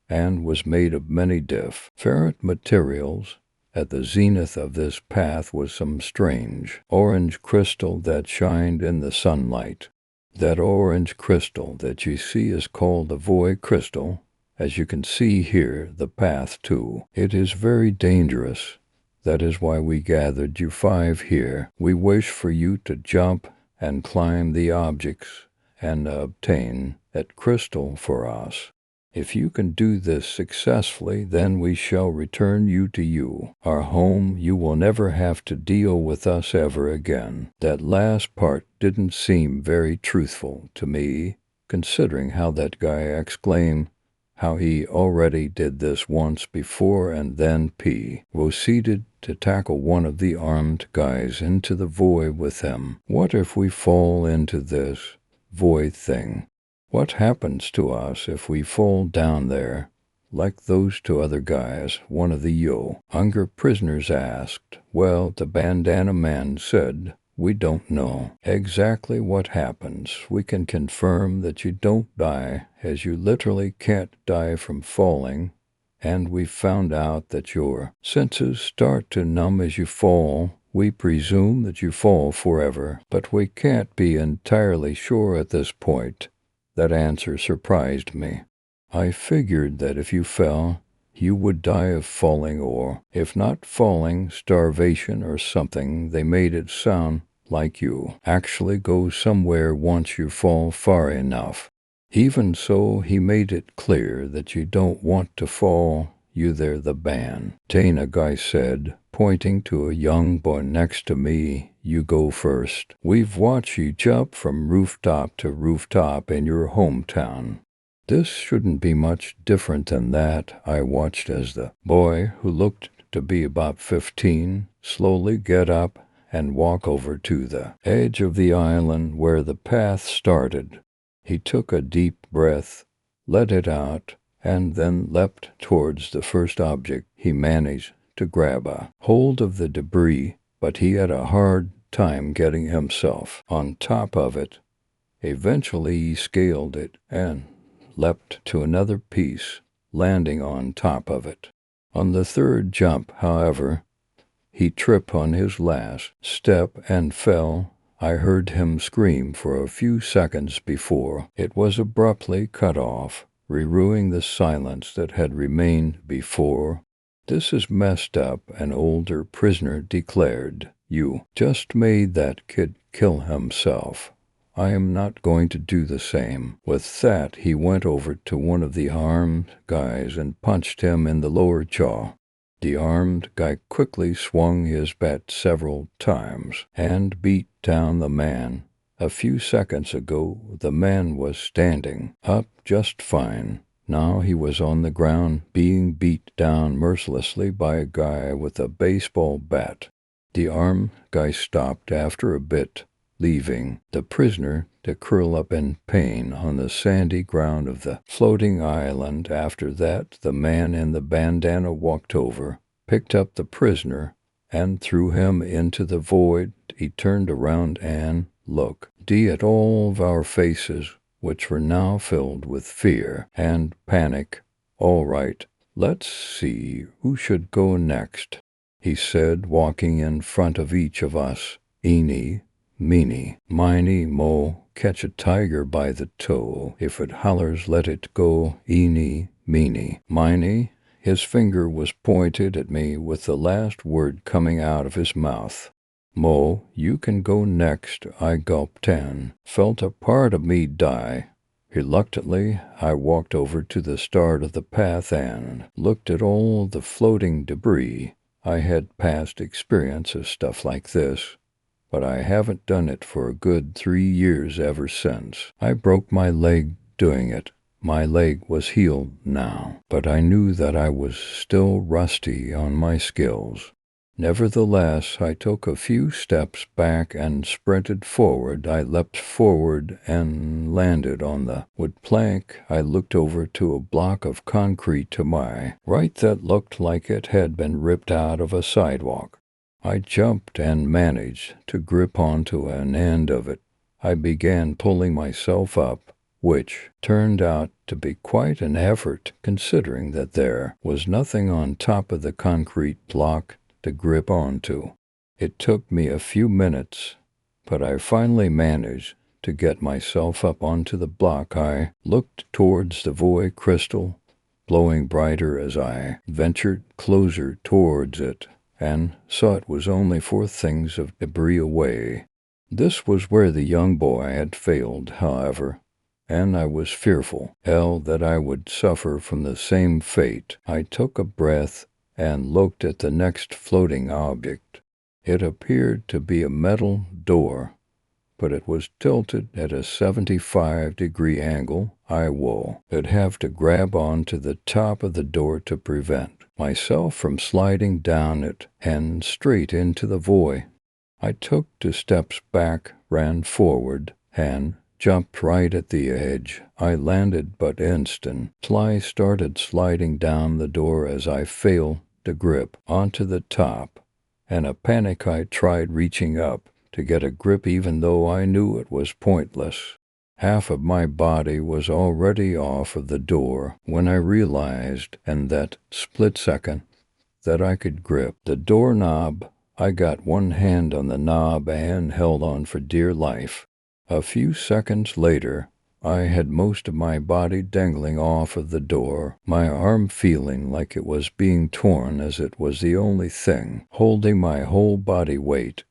and was made of many different materials. At the zenith of this path was some strange orange crystal that shined in the sunlight. That orange crystal that you see is called the voy crystal. As you can see here, the path too. It is very dangerous. That is why we gathered you five here. We wish for you to jump and climb the objects and obtain that crystal for us. If you can do this successfully, then we shall return you to you, our home. You will never have to deal with us ever again. That last part didn't seem very truthful to me, considering how that guy exclaimed how he already did this once before, and then proceeded to tackle one of the armed guys into the void with him. What if we fall into this void thing? What happens to us if we fall down there, like those two other guys? One of the younger prisoners asked. Well, the bandana man said, we don't know exactly what happens. We can confirm that you don't die, as you literally can't die from falling, and we've found out that your senses start to numb as you fall. We presume that you fall forever, but we can't be entirely sure at this point. That answer surprised me. I figured that if you fell, you would die of falling, or, if not falling, starvation or something. They made it sound like you actually go somewhere once you fall far enough. Even so, he made it clear that you don't want to fall. You there, the bandana guy said, pointing to a young boy next to me. You go first. We've watched you jump from rooftop to rooftop in your hometown. This shouldn't be much different than that. I watched as the boy, who looked to be about 15, slowly get up and walk over to the edge of the island where the path started. He took a deep breath, let it out, and then leapt towards the first object. He managed to grab a hold of the debris, but he had a hard time getting himself on top of it. Eventually he scaled it and leapt to another piece, landing on top of it. On the third jump, however, he tripped on his last step and fell. I heard him scream for a few seconds before it was abruptly cut off, renewing the silence that had remained before. This is messed up, an older prisoner declared. You just made that kid kill himself. I am not going to do the same. With that, he went over to one of the armed guys and punched him in the lower jaw. The armed guy quickly swung his bat several times and beat down the man. A few seconds ago, the man was standing up just fine. Now he was on the ground, being beat down mercilessly by a guy with a baseball bat. The armed guy stopped after a bit, leaving the prisoner to curl up in pain on the sandy ground of the floating island. After that, the man in the bandana walked over, picked up the prisoner, and threw him into the void. He turned around and looked at all of our faces, which were now filled with fear and panic. "All right, let's see who should go next," he said, walking in front of each of us. "Eeny, meeny, miny, mo, catch a tiger by the toe. If it hollers, let it go. Eeny, meeny, miny." His finger was pointed at me with the last word coming out of his mouth. "Mo, you can go next," I gulped and felt a part of me die. Reluctantly, I walked over to the start of the path and looked at all the floating debris. I had past experience of stuff like this, but I haven't done it for a good 3 years ever since. I broke my leg doing it. My leg was healed now, but I knew that I was still rusty on my skills. Nevertheless, I took a few steps back and sprinted forward. I leapt forward and landed on the wood plank. I looked over to a block of concrete to my right that looked like it had been ripped out of a sidewalk. I jumped and managed to grip onto an end of it. I began pulling myself up, which turned out to be quite an effort considering that there was nothing on top of the concrete block to grip onto. It took me a few minutes, but I finally managed to get myself up onto the block. I looked towards the void crystal, glowing brighter as I ventured closer towards it, and saw it was only 4 things of debris away. This was where the young boy had failed, however, and I was fearful that I would suffer from the same fate. I took a breath and looked at the next floating object. It appeared to be a metal door, but it was tilted at a 75-degree angle. I would have to grab onto the top of the door to prevent myself from sliding down it and straight into the void. I took 2 steps back, ran forward, and jumped right at the edge. I landed, but instantly I started sliding down the door as I failed to grip onto the top. In a panic, I tried reaching up to get a grip even though I knew it was pointless. Half of my body was already off of the door when I realized in that split second that I could grip the doorknob. I got one hand on the knob and held on for dear life. A few seconds later, I had most of my body dangling off of the door, my arm feeling like it was being torn as it was the only thing holding my whole body weight.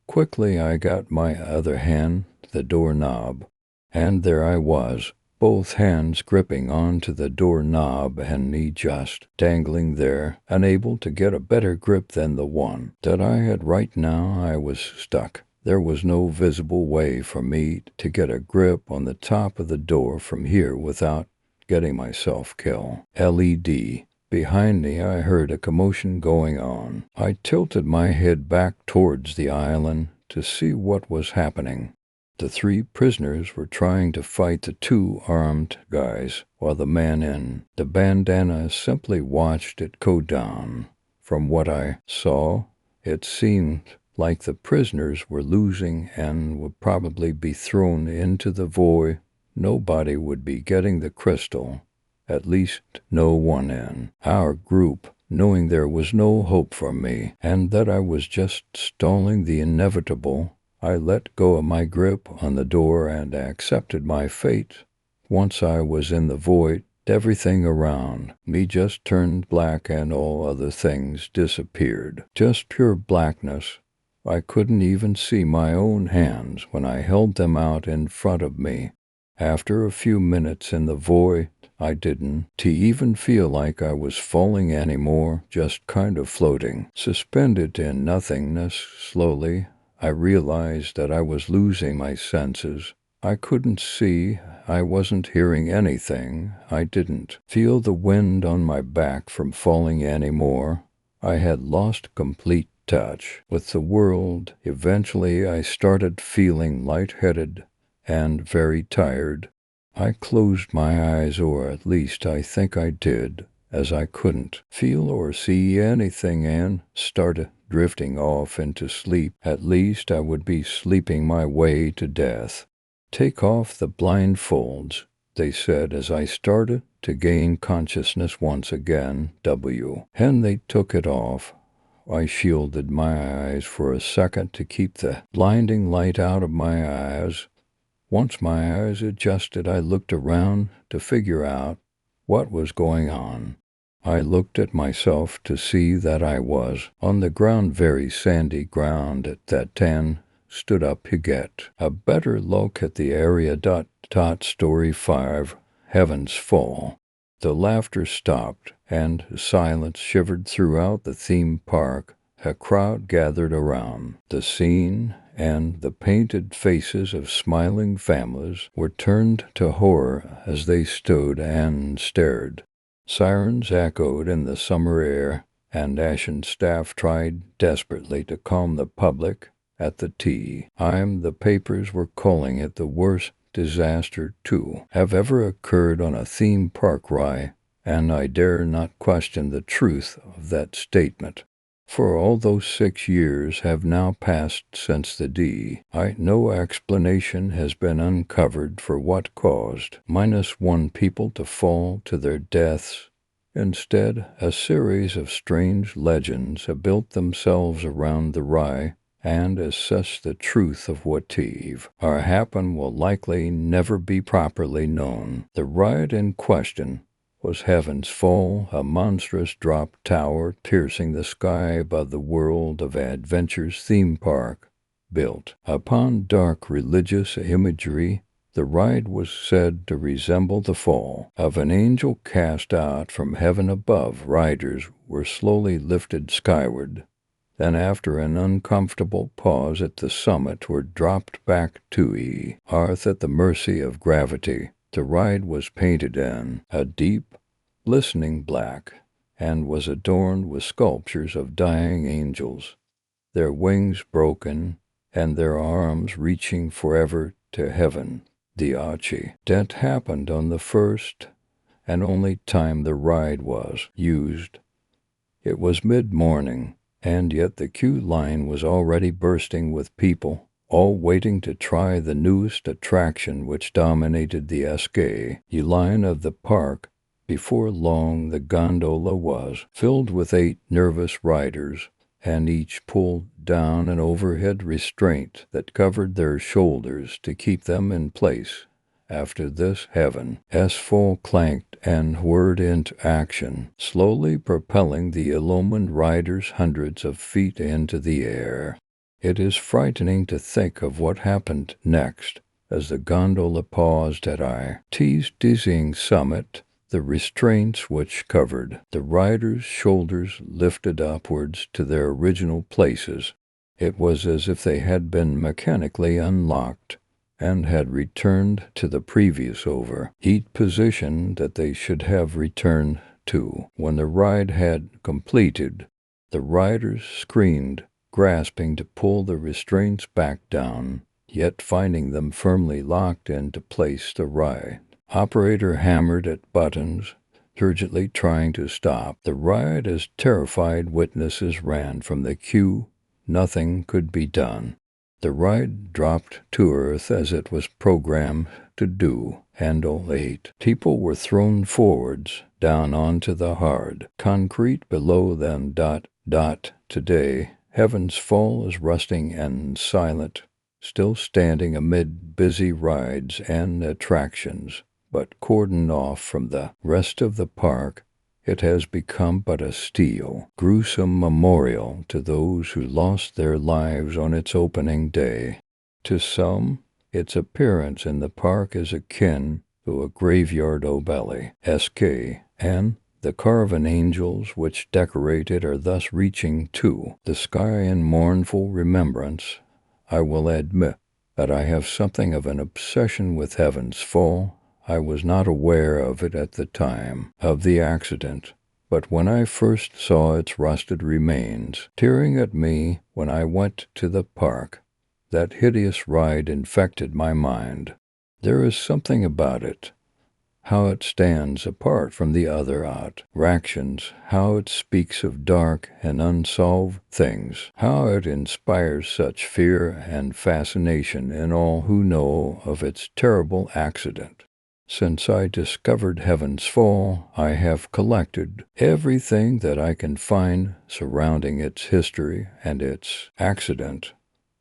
Quickly I got my other hand, the doorknob, and there I was, both hands gripping onto the doorknob and me just dangling there, unable to get a better grip than the one that I had right now. I was stuck. There was no visible way for me to get a grip on the top of the door from here without getting myself killed. LED. Behind me, I heard a commotion going on. I tilted my head back towards the island to see what was happening. The 3 prisoners were trying to fight the 2 armed guys, while the man in the bandana simply watched it go down. From what I saw, it seemed like the prisoners were losing and would probably be thrown into the void. Nobody would be getting the crystal, at least no one in our group. Knowing there was no hope for me and that I was just stalling the inevitable, I let go of my grip on the door and accepted my fate. Once I was in the void, everything around me just turned black and all other things disappeared. Just pure blackness. I couldn't even see my own hands when I held them out in front of me. After a few minutes in the void, I didn't even feel like I was falling anymore, just kind of floating, suspended in nothingness. Slowly, I realized that I was losing my senses. I couldn't see, I wasn't hearing anything. I didn't feel the wind on my back from falling anymore. I had lost complete touch with the world. Eventually, I started feeling lightheaded and very tired. I closed my eyes, or at least I think I did, as I couldn't feel or see anything and started drifting off into sleep. At least I would be sleeping my way to death. "Take off the blindfolds," they said as I started to gain consciousness once again. And they took it off. I shielded my eyes for a second to keep the blinding light out of my eyes. Once my eyes adjusted, I looked around to figure out what was going on. I looked at myself to see that I was on the ground, very sandy ground at that 10. Stood up to get a better look at the area. Story 5, Heaven's Fall. The laughter stopped, and silence shivered throughout the theme park. A crowd gathered around the scene, and the painted faces of smiling families were turned to horror as they stood and stared. Sirens echoed in the summer air, and ashen staff tried desperately to calm the public at the time. The papers were calling it the worst disaster to have ever occurred on a theme park ride, and I dare not question the truth of that statement. For although 6 years have now passed since the no explanation has been uncovered for what caused -1 people to fall to their deaths. Instead, a series of strange legends have built themselves around the rye, and as such the truth of what happened will likely never be properly known. The ride in question was Heaven's Fall, a monstrous drop tower piercing the sky above the World of Adventure's theme park. Built upon dark religious imagery, the ride was said to resemble the fall of an angel cast out from heaven above. Riders were slowly lifted skyward, then after an uncomfortable pause at the summit were dropped back to earth at the mercy of gravity. The ride was painted in a deep, glistening black, and was adorned with sculptures of dying angels, their wings broken and their arms reaching forever to heaven. The accident happened on the first and only time the ride was used. It was mid-morning, and yet the queue line was already bursting with people, all waiting to try the newest attraction which dominated the line of the park. Before long, the gondola was filled with 8 nervous riders, and each pulled down an overhead restraint that covered their shoulders to keep them in place. After this, Heaven's Fall clanked and whirred into action, slowly propelling the illumined riders hundreds of feet into the air. It is frightening to think of what happened next. As the gondola paused at IT's dizzying summit, the restraints which covered the riders' shoulders lifted upwards to their original places. It was as if they had been mechanically unlocked and had returned to the previous overheat position that they should have returned to when the ride had completed. The riders screamed, grasping to pull the restraints back down, yet finding them firmly locked into place. The ride operator hammered at buttons, urgently trying to stop the ride as terrified witnesses ran from the queue. Nothing could be done. The ride dropped to earth as it was programmed to do, and all 8 people were thrown forwards, down onto the hard concrete below them. Today, Heaven's Fall is rusting and silent, still standing amid busy rides and attractions, but cordoned off from the rest of the park. It has become but a still, gruesome memorial to those who lost their lives on its opening day. To some, its appearance in the park is akin to a graveyard obelly, SK, and the carven angels which decorate it are thus reaching to the sky in mournful remembrance. I will admit that I have something of an obsession with heaven's fall. I was not aware of it at the time of the accident, but when I first saw its rusted remains tearing at me when I went to the park, that hideous ride infected my mind. There is something about it, how it stands apart from the other attractions, how it speaks of dark and unsolved things, how it inspires such fear and fascination in all who know of its terrible accident. Since I discovered Heaven's Fall, I have collected everything that I can find surrounding its history and its accident.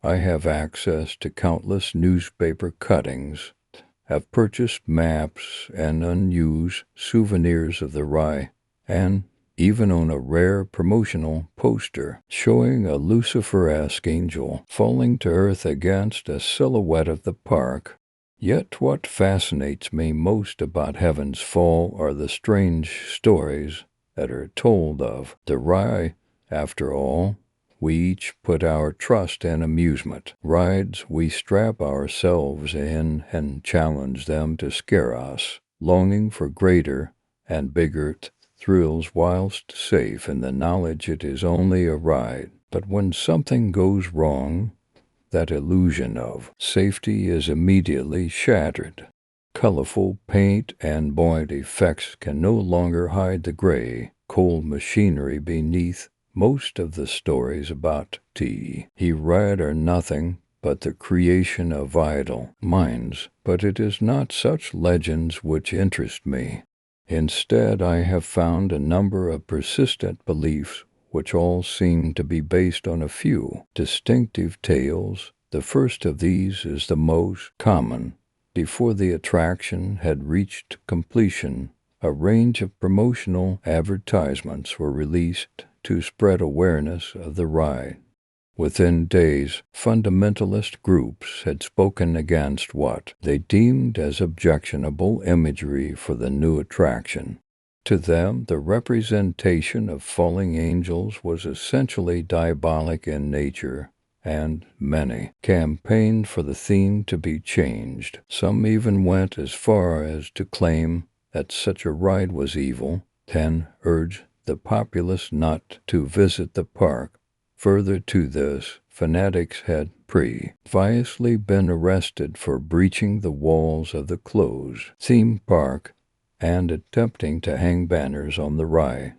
I have access to countless newspaper cuttings, have purchased maps and unused souvenirs of the ride, and even own a rare promotional poster showing a Lucifer-esque angel falling to earth against a silhouette of the park. Yet what fascinates me most about Heaven's Fall are the strange stories that are told of the ride. After all, we each put our trust in amusement rides. We strap ourselves in and challenge them to scare us, longing for greater and bigger thrills whilst safe in the knowledge it is only a ride. But when something goes wrong, that illusion of safety is immediately shattered. Colorful paint and buoyant effects can no longer hide the gray, cold machinery beneath. Most of the stories about he read are nothing but the creation of idle minds, but it is not such legends which interest me. Instead, I have found a number of persistent beliefs which all seem to be based on a few distinctive tales. The first of these is the most common. Before the attraction had reached completion, a range of promotional advertisements were released to spread awareness of the ride. Within days, fundamentalist groups had spoken against what they deemed as objectionable imagery for the new attraction. To them, the representation of falling angels was essentially diabolic in nature, and many campaigned for the theme to be changed. Some even went as far as to claim that such a ride was evil, and urged the populace not to visit the park. Further to this, fanatics had previously been arrested for breaching the walls of the closed theme park and attempting to hang banners on the ride.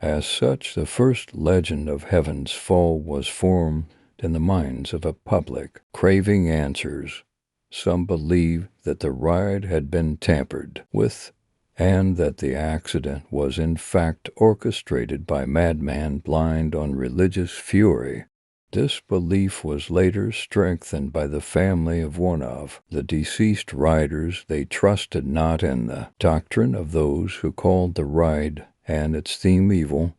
As such, the first legend of Heaven's Fall was formed in the minds of a public craving answers. Some believed that the ride had been tampered with, and that the accident was in fact orchestrated by madmen blind on religious fury. This belief was later strengthened by the family of one of the deceased riders. They trusted not in the doctrine of those who called the ride and its theme evil,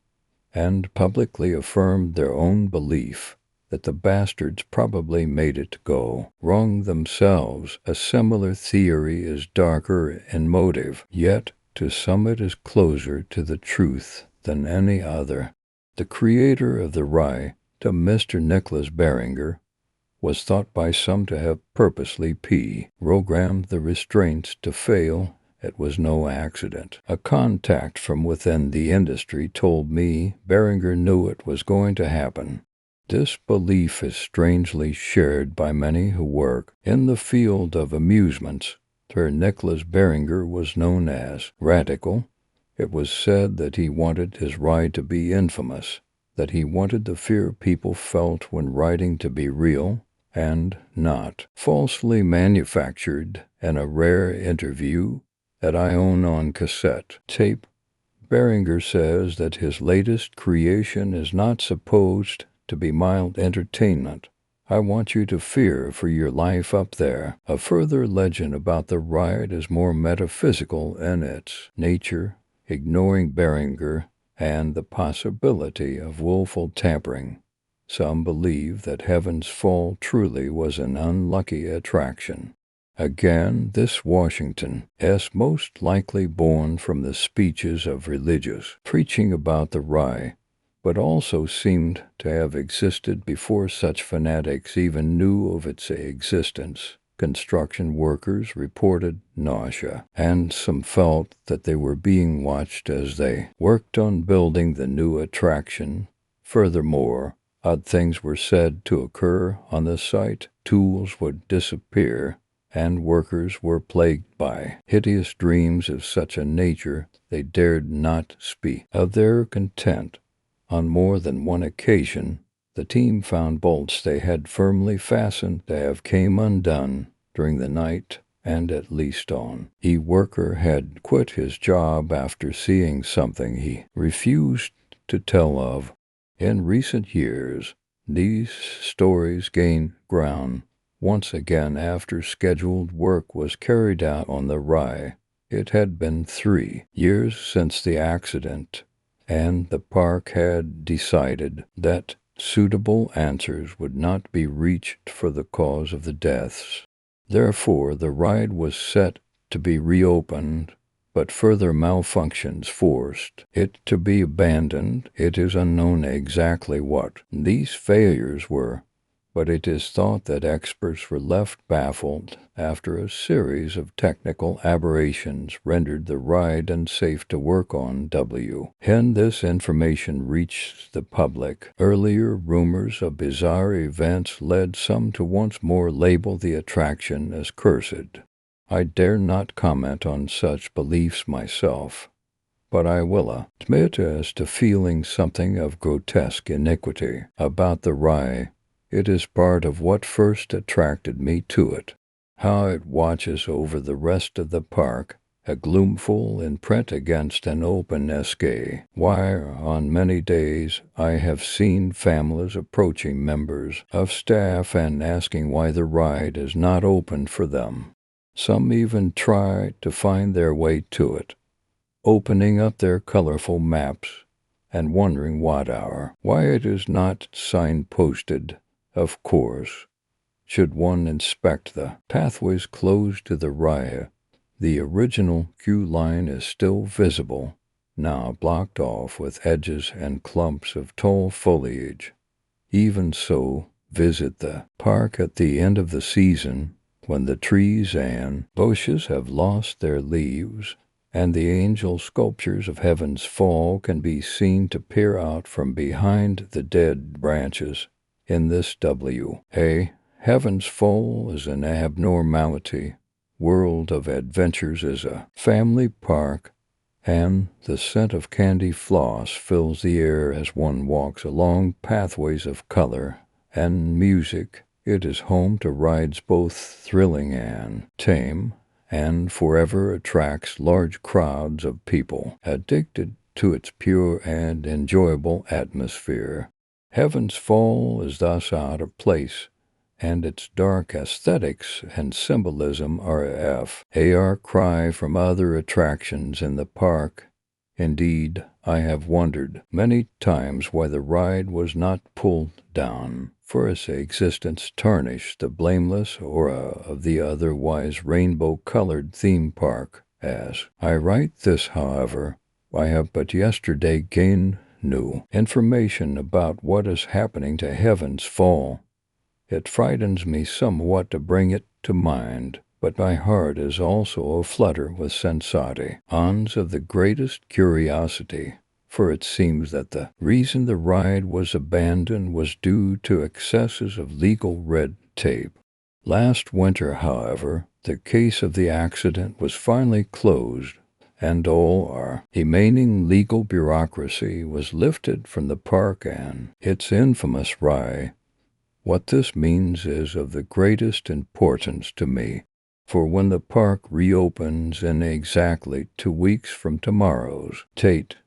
and publicly affirmed their own belief that the bastards probably made it go wrong themselves. A similar theory is darker in motive, yet to some it is closer to the truth than any other. The creator of the ride, Mr. Nicholas Beringer, was thought by some to have purposely programmed the restraints to fail. It was no accident. A contact from within the industry told me Beringer knew it was going to happen. This belief is strangely shared by many who work in the field of amusements, where Nicholas Beringer was known as radical. It was said that he wanted his ride to be infamous, that he wanted the fear people felt when riding to be real and not falsely manufactured. In a rare interview that I own on cassette tape, Beringer says that his latest creation is not supposed to be mild entertainment. I want you to fear for your life up there. A further legend about the ride is more metaphysical in its nature, ignoring Beringer and the possibility of willful tampering. Some believe that Heaven's Fall truly was an unlucky attraction. Again, this Washington is most likely born from the speeches of religious preaching about the rye, but also seemed to have existed before such fanatics even knew of its existence. Construction workers reported nausea, and some felt that they were being watched as they worked on building the new attraction. Furthermore, odd things were said to occur on the site. Tools would disappear, and workers were plagued by hideous dreams of such a nature they dared not speak of their content. On more than one occasion, the team found bolts they had firmly fastened to have came undone during the night, and at least a worker had quit his job after seeing something he refused to tell of. In recent years, these stories gained ground once again after scheduled work was carried out on the rye. It had been 3 years since the accident, and the park had decided that suitable answers would not be reached for the cause of the deaths. Therefore, the ride was set to be reopened, but further malfunctions forced it to be abandoned. It is unknown exactly what these failures were, but it is thought that experts were left baffled after a series of technical aberrations rendered the ride unsafe to work on. When this information reached the public, earlier rumors of bizarre events led some to once more label the attraction as cursed. I dare not comment on such beliefs myself, but I will admit as to feeling something of grotesque iniquity about the rye. It is part of what first attracted me to it. How it watches over the rest of the park, a gloomful imprint against an open sky, where on many days I have seen families approaching members of staff and asking why the ride is not open for them. Some even try to find their way to it, opening up their colorful maps and wondering why it is not signposted. Of course, should one inspect the pathways closed to the rye, the original queue line is still visible, now blocked off with edges and clumps of tall foliage. Even so, visit the park at the end of the season, when the trees and bushes have lost their leaves, and the angel sculptures of Heaven's Fall can be seen to peer out from behind the dead branches. In this Heaven's Fall is an abnormality. World of Adventures is a family park, and the scent of candy floss fills the air as one walks along pathways of color and music. It is home to rides both thrilling and tame, and forever attracts large crowds of people addicted to its pure and enjoyable atmosphere. Heaven's Fall is thus out of place, and its dark aesthetics and symbolism are a far cry from other attractions in the park. Indeed, I have wondered many times why the ride was not pulled down, for its existence tarnished the blameless aura of the otherwise rainbow-colored theme park. As I write this, however, I have but yesterday gained new information about what is happening to Heaven's Fall. It frightens me somewhat to bring it to mind, but my heart is also aflutter with sensations of the greatest curiosity, for it seems that the reason the ride was abandoned was due to excesses of legal red tape. Last winter, however, the case of the accident was finally closed, and all our remaining legal bureaucracy was lifted from the park and its infamous rye. What this means is of the greatest importance to me, for when the park reopens in exactly 2 weeks from tomorrow's date,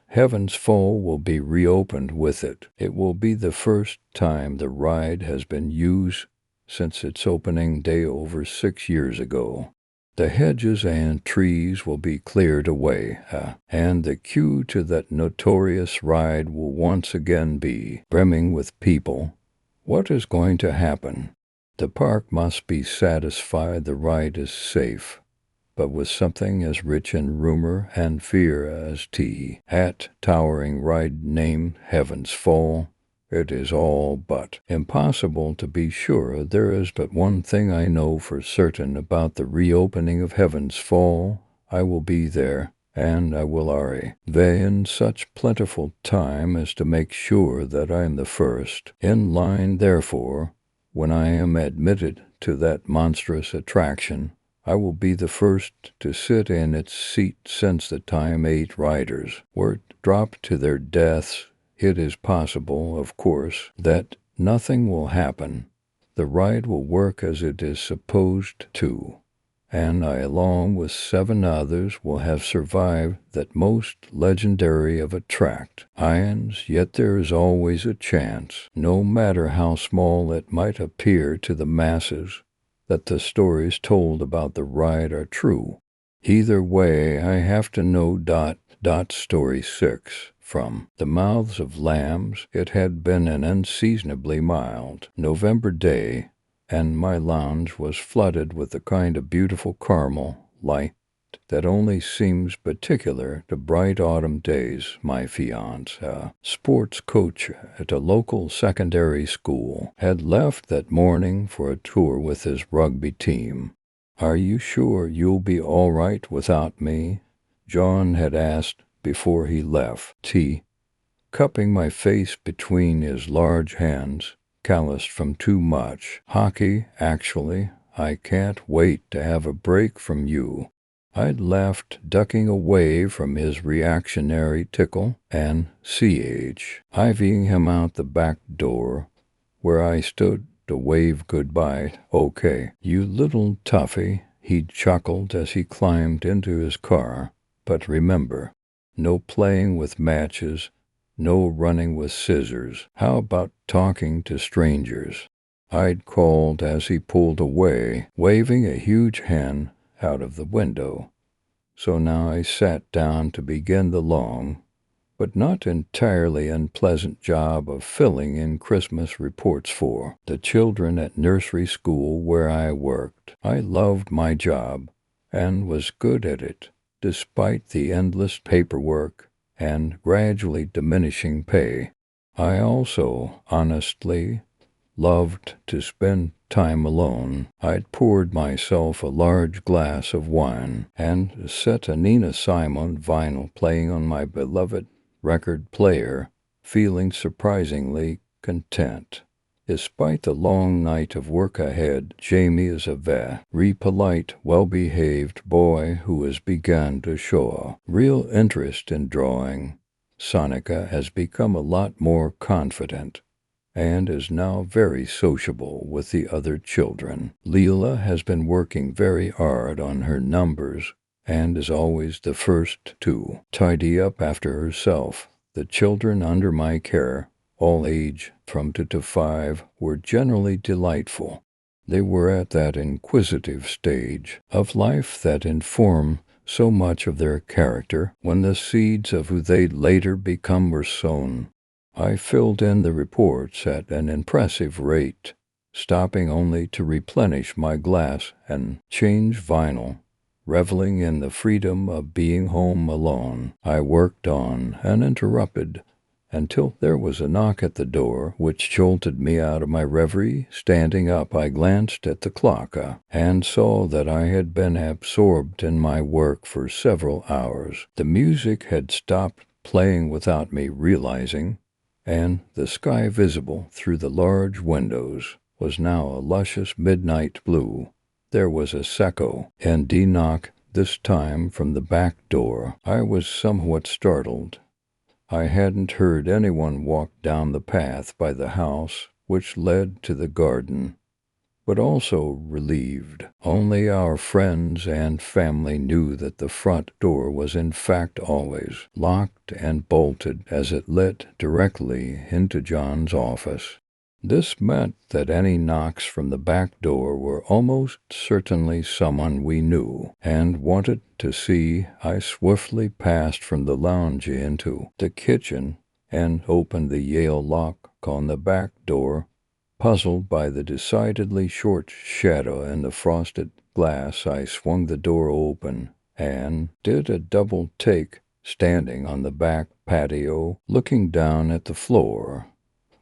Heaven's Fall will be reopened with it. It will be the first time the ride has been used since its opening day over 6 years ago. The hedges and trees will be cleared away, and the queue to that notorious ride will once again be brimming with people. What is going to happen? The park must be satisfied the ride is safe, but with something as rich in rumor and fear as at towering ride named Heaven's Fall, it is all but impossible to be sure. There is but one thing I know for certain about the reopening of Heaven's Fall. I will be there, and I will arrive in such plentiful time as to make sure that I am the first in line. Therefore, when I am admitted to that monstrous attraction, I will be the first to sit in its seat. Since the time 8 riders were dropped to their deaths, it is possible, of course, that nothing will happen. The ride will work as it is supposed to, and I, along with 7 others, will have survived that most legendary of attract ions. Yet there is always a chance, no matter how small it might appear to the masses, that the stories told about the ride are true. Either way, I have to know. Story 6. From the mouths of lambs. It had been an unseasonably mild November day, and my lounge was flooded with the kind of beautiful caramel light that only seems particular to bright autumn days. My fiancé, a sports coach at a local secondary school, had left that morning for a tour with his rugby team. "Are you sure you'll be all right without me?" John had asked before he left, cupping my face between his large hands, calloused from too much hockey. "Actually, I can't wait to have a break from you." I'd laughed, ducking away from his reactionary tickle, and eyeing him out the back door, where I stood to wave goodbye. "Okay, you little toughie," he chuckled as he climbed into his car. "But remember, no playing with matches, no running with scissors. How about talking to strangers?" I'd called as he pulled away, waving a huge hand out of the window. So now I sat down to begin the long, but not entirely unpleasant job of filling in Christmas reports for the children at nursery school where I worked. I loved my job and was good at it, despite the endless paperwork and gradually diminishing pay. I also, honestly, loved to spend time alone. I'd poured myself a large glass of wine and set a Nina Simone vinyl playing on my beloved record player, feeling surprisingly content. Despite the long night of work ahead, Jamie is a very polite, well-behaved boy who has begun to show a real interest in drawing. Sonika has become a lot more confident and is now very sociable with the other children. Leela has been working very hard on her numbers and is always the first to tidy up after herself. The children under my care, all age from 2 to 5, were generally delightful. They were at that inquisitive stage of life that informed so much of their character when the seeds of who they'd later become were sown. I filled in the reports at an impressive rate, stopping only to replenish my glass and change vinyl, reveling in the freedom of being home alone. I worked on, uninterrupted, until there was a knock at the door, which jolted me out of my reverie. Standing up, I glanced at the clock and saw that I had been absorbed in my work for several hours. The music had stopped playing without me realizing, and the sky visible through the large windows was now a luscious midnight blue. There was a second knock, this time from the back door. I was somewhat startled. I hadn't heard anyone walk down the path by the house which led to the garden, but also relieved. Only our friends and family knew that the front door was in fact always locked and bolted, as it led directly into John's office. This meant that any knocks from the back door were almost certainly someone we knew and wanted to see. I swiftly passed from the lounge into the kitchen and opened the Yale lock on the back door Puzzled by the decidedly short shadow in the frosted glass, I swung the door open and did a double take. Standing on the back patio, looking down at the floor,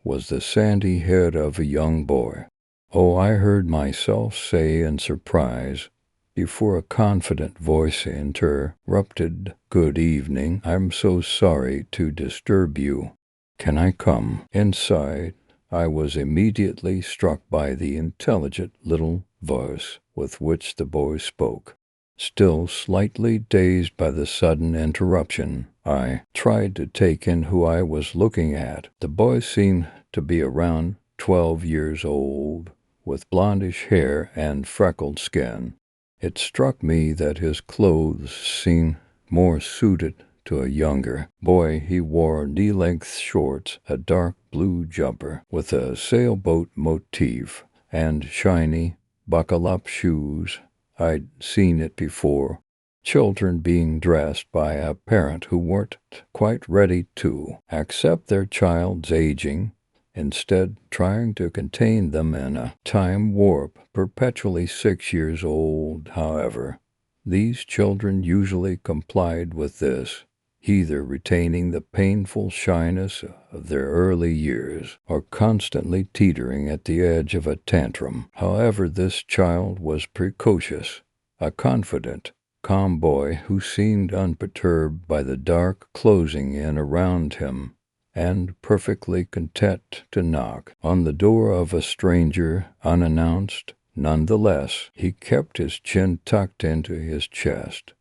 was the sandy head of a young boy. Oh, I heard myself say in surprise, before a confident voice interrupted. Good evening. I'm so sorry to disturb you. Can I come inside? I was immediately struck by the intelligent little voice with which the boy spoke. Still slightly dazed by the sudden interruption, I tried to take in who I was looking at. The boy seemed to be around 12 years old, with blondish hair and freckled skin. It struck me that his clothes seemed more suited to a younger boy. He wore knee-length shorts, a dark blue jumper with a sailboat motif, and shiny, buckle-up shoes. I'd seen it before. Children being dressed by a parent who weren't quite ready to accept their child's aging, instead trying to contain them in a time warp. Perpetually 6 years old, however, these children usually complied with this, either retaining the painful shyness of their early years or constantly teetering at the edge of a tantrum. However, this child was precocious, a confident, calm boy who seemed unperturbed by the dark closing in around him, and perfectly content to knock on the door of a stranger unannounced. Nonetheless, he kept his chin tucked into his chest,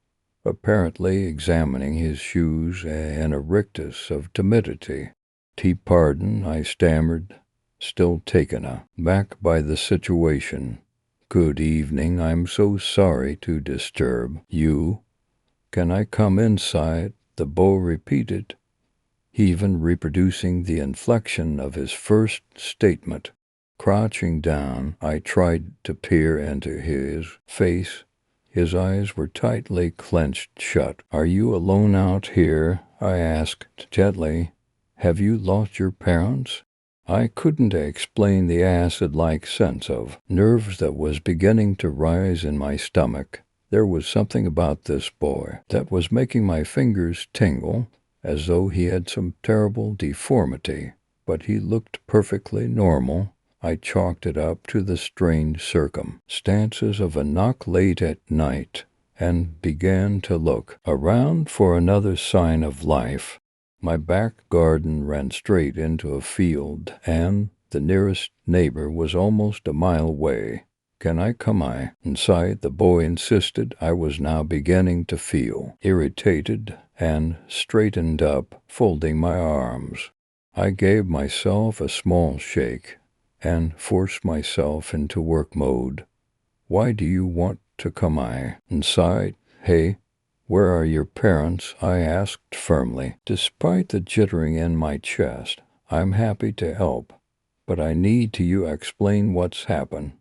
apparently examining his shoes in a rictus of timidity. Pardon," I stammered, still taken aback by the situation. "Good evening. I'm so sorry to disturb you. Can I come inside?" the boy repeated, even reproducing the inflection of his first statement. Crouching down, I tried to peer into his face. His eyes were tightly clenched shut. "Are you alone out here?" I asked gently. "Have you lost your parents?" I couldn't explain the acid-like sense of nerves that was beginning to rise in my stomach. There was something about this boy that was making my fingers tingle, as though he had some terrible deformity, but he looked perfectly normal. I chalked it up to the strange circumstances of a knock late at night, and began to look around for another sign of life. My back garden ran straight into a field, and the nearest neighbor was almost a mile away. "Can I come inside?" the boy insisted. I was now beginning to feel irritated and straightened up, folding my arms. I gave myself a small shake and forced myself into work mode. "Why do you want to come inside? Hey, where are your parents?" I asked firmly. Despite the jittering in my chest, "I'm happy to help, but I need you to explain what's happened."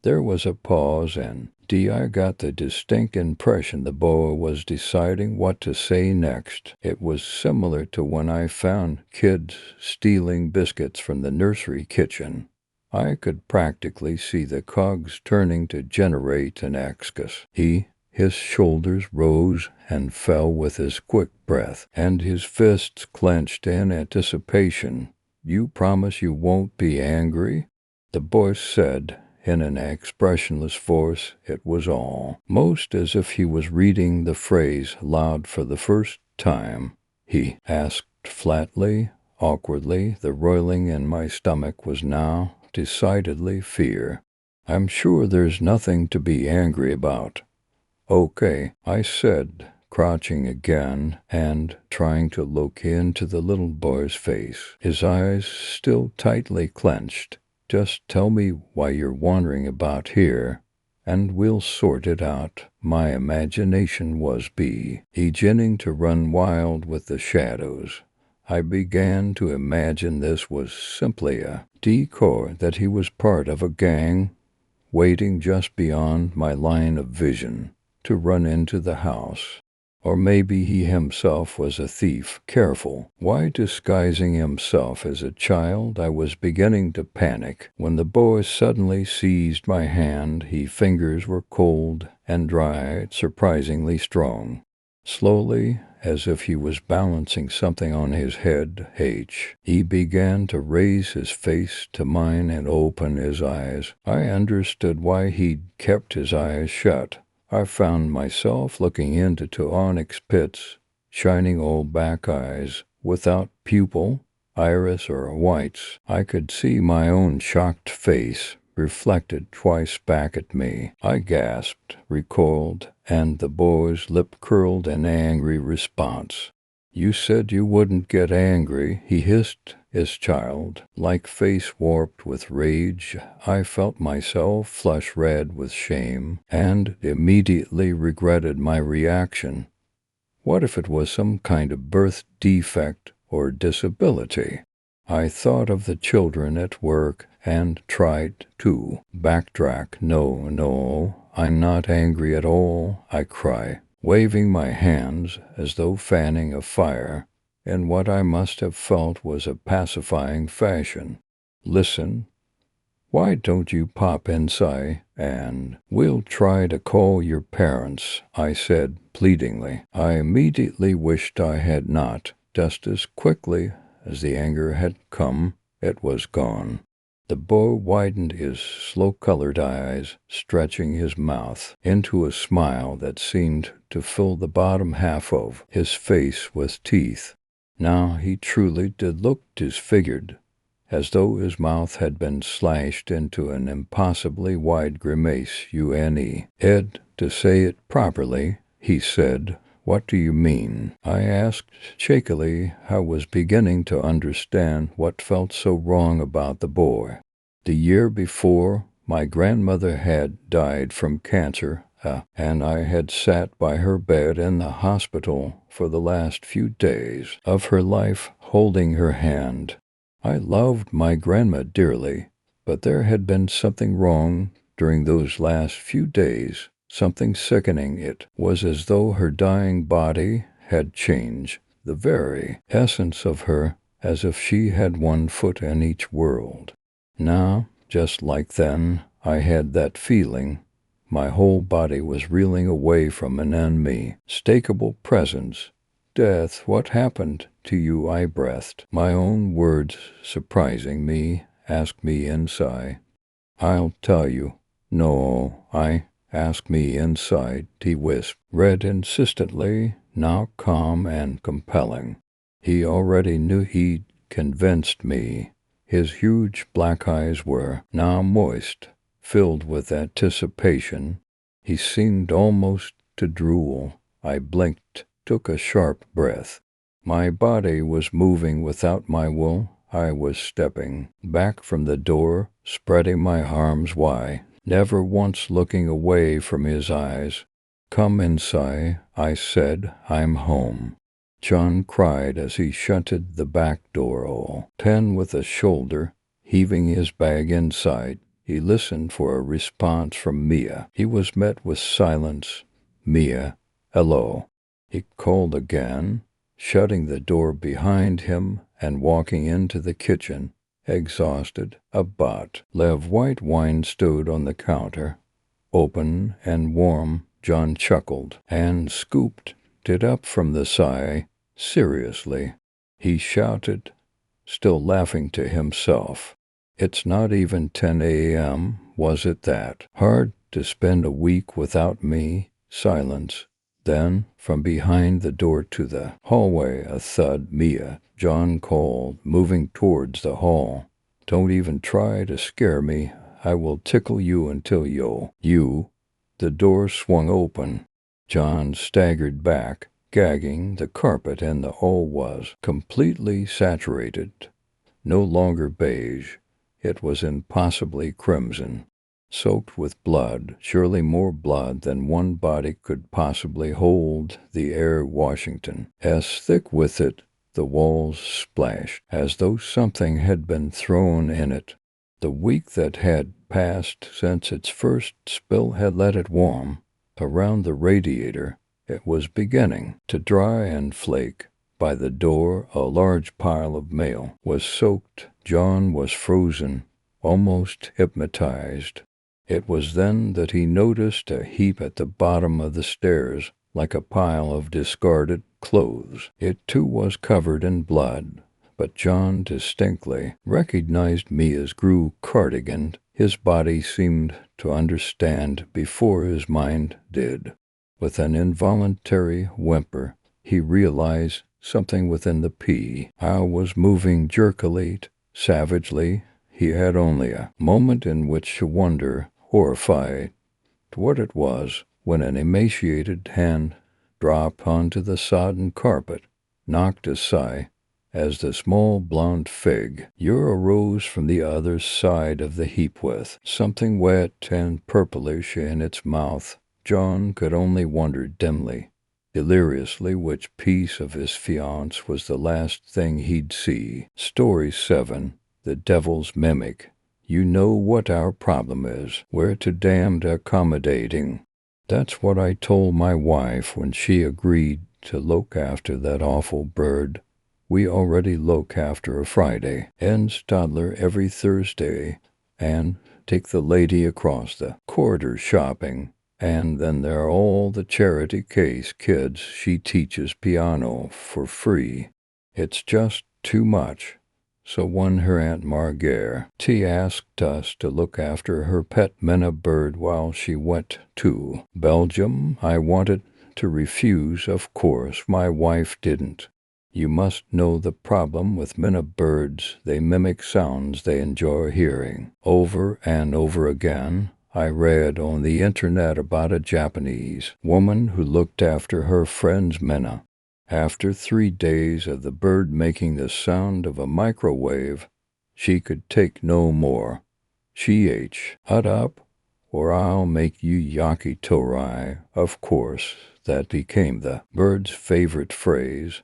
There was a pause, and I got the distinct impression the boy was deciding what to say next. It was similar to when I found kids stealing biscuits from the nursery kitchen. I could practically see the cogs turning to generate an excuse. His shoulders rose and fell with his quick breath, and his fists clenched in anticipation. "You promise you won't be angry?" the boy said in an expressionless voice. It was almost as if he was reading the phrase aloud for the first time. He asked flatly, awkwardly. The roiling in my stomach was now decidedly fear. "I'm sure there's nothing to be angry about." "Okay," I said, crouching again and trying to look into the little boy's face, his eyes still tightly clenched. "Just tell me why you're wandering about here, and we'll sort it out." My imagination was beginning to run wild with the shadows. I began to imagine this was simply a decoy, that he was part of a gang waiting just beyond my line of vision to run into the house. Or maybe he himself was a thief. Careful. Why disguising himself as a child? I was beginning to panic when the boy suddenly seized my hand. His fingers were cold and dry, surprisingly strong. Slowly, as if he was balancing something on his head, he began to raise his face to mine and open his eyes. I understood why he'd kept his eyes shut. I found myself looking into two onyx pits, shining old back eyes, without pupil, iris, or whites. I could see my own shocked face reflected twice back at me. I gasped, recoiled, and the boy's lip curled in angry response. "You said you wouldn't get angry," he hissed, his child-like face warped with rage. I felt myself flush red with shame, and immediately regretted my reaction. What if it was some kind of birth defect or disability? I thought of the children at work and tried to backtrack. No, I'm not angry at all, I cry, waving my hands as though fanning a fire in what I must have felt was a pacifying fashion. "Listen, why don't you pop inside and we'll try to call your parents," I said pleadingly. I immediately wished I had not. Just as quickly as the anger had come, it was gone. The boy widened his slow-colored eyes, stretching his mouth into a smile that seemed to fill the bottom half of his face with teeth. Now he truly did look disfigured, as though his mouth had been slashed into an impossibly wide grimace. "Ed, to say it properly," he said. "What do you mean?" I asked shakily. I was beginning to understand what felt so wrong about the boy. The year before, my grandmother had died from cancer, and I had sat by her bed in the hospital for the last few days of her life, holding her hand. I loved my grandma dearly, but there had been something wrong during those last few days. Something sickening. It was as though her dying body had changed, the very essence of her, as if she had one foot in each world. Now, just like then, I had that feeling. My whole body was reeling away from an unmistakable presence. "Death, what happened to you?" I breathed. My own words surprising me, asked me inside. "I'll tell you." "No, ask me inside," he whispered, read insistently, now calm and compelling. He already knew. He'd convinced me. His huge black eyes were now moist, filled with anticipation. He seemed almost to drool. I blinked, took a sharp breath. My body was moving without my will. I was stepping back from the door, spreading my arms wide, never once looking away from his eyes. "Come inside," I said. "I'm home." John cried as he shunted the back door. All ten with a shoulder, heaving his bag inside. He listened for a response from Mia. He was met with silence. "Mia, hello." He called again, shutting the door behind him and walking into the kitchen, exhausted. A bottle of white wine stood on the counter, open and warm. John chuckled and scooped it up from the side. Seriously, he shouted, still laughing to himself. "It's not even 10 a.m., was it that hard to spend a week without me?" Silence. Then, from behind the door to the hallway, a thud. "Mia," John called, moving towards the hall. "Don't even try to scare me. I will tickle you until you." The door swung open. John staggered back, gagging. The carpet in the hall was completely saturated. No longer beige. It was impossibly crimson, soaked with blood, surely more blood than one body could possibly hold. The air Washington as thick with it. The walls splashed, as though something had been thrown in it. The week that had passed since its first spill had let it warm. Around the radiator, It was beginning to dry and flake. By the door, a large pile of mail was soaked. John was frozen, almost hypnotized. It was then that he noticed a heap at the bottom of the stairs, like a pile of discarded clothes. It too was covered in blood, but John distinctly recognized me as grew Cardigan. His body seemed to understand before his mind did. With an involuntary whimper, he realized something within the P. I was moving jerkily, savagely. He had only a moment in which to wonder, horrified, what it was, when an emaciated hand dropped onto the sodden carpet, knocked aside, as the small blonde figure arose from the other side of the heap with something wet and purplish in its mouth. John could only wonder dimly, deliriously, which piece of his fiancée was the last thing he'd see. Story 7. The Devil's Mimic. You know what our problem is. We're too damned accommodating. That's what I told my wife when she agreed to look after that awful bird. We already look after a Friday and toddler every Thursday, and take the lady across the corridor shopping. And then there are all the charity case kids she teaches piano for free. It's just too much. So when her Aunt Margaret asked us to look after her pet minna bird while she went to Belgium, I wanted to refuse. Of course, my wife didn't. You must know the problem with minna birds. They mimic sounds they enjoy hearing. Over and over again, I read on the internet about a Japanese woman who looked after her friend's minna. After 3 days of the bird making the sound of a microwave, she could take no more. She "Hut up, or I'll make you yakitori." Of course, that became the bird's favorite phrase,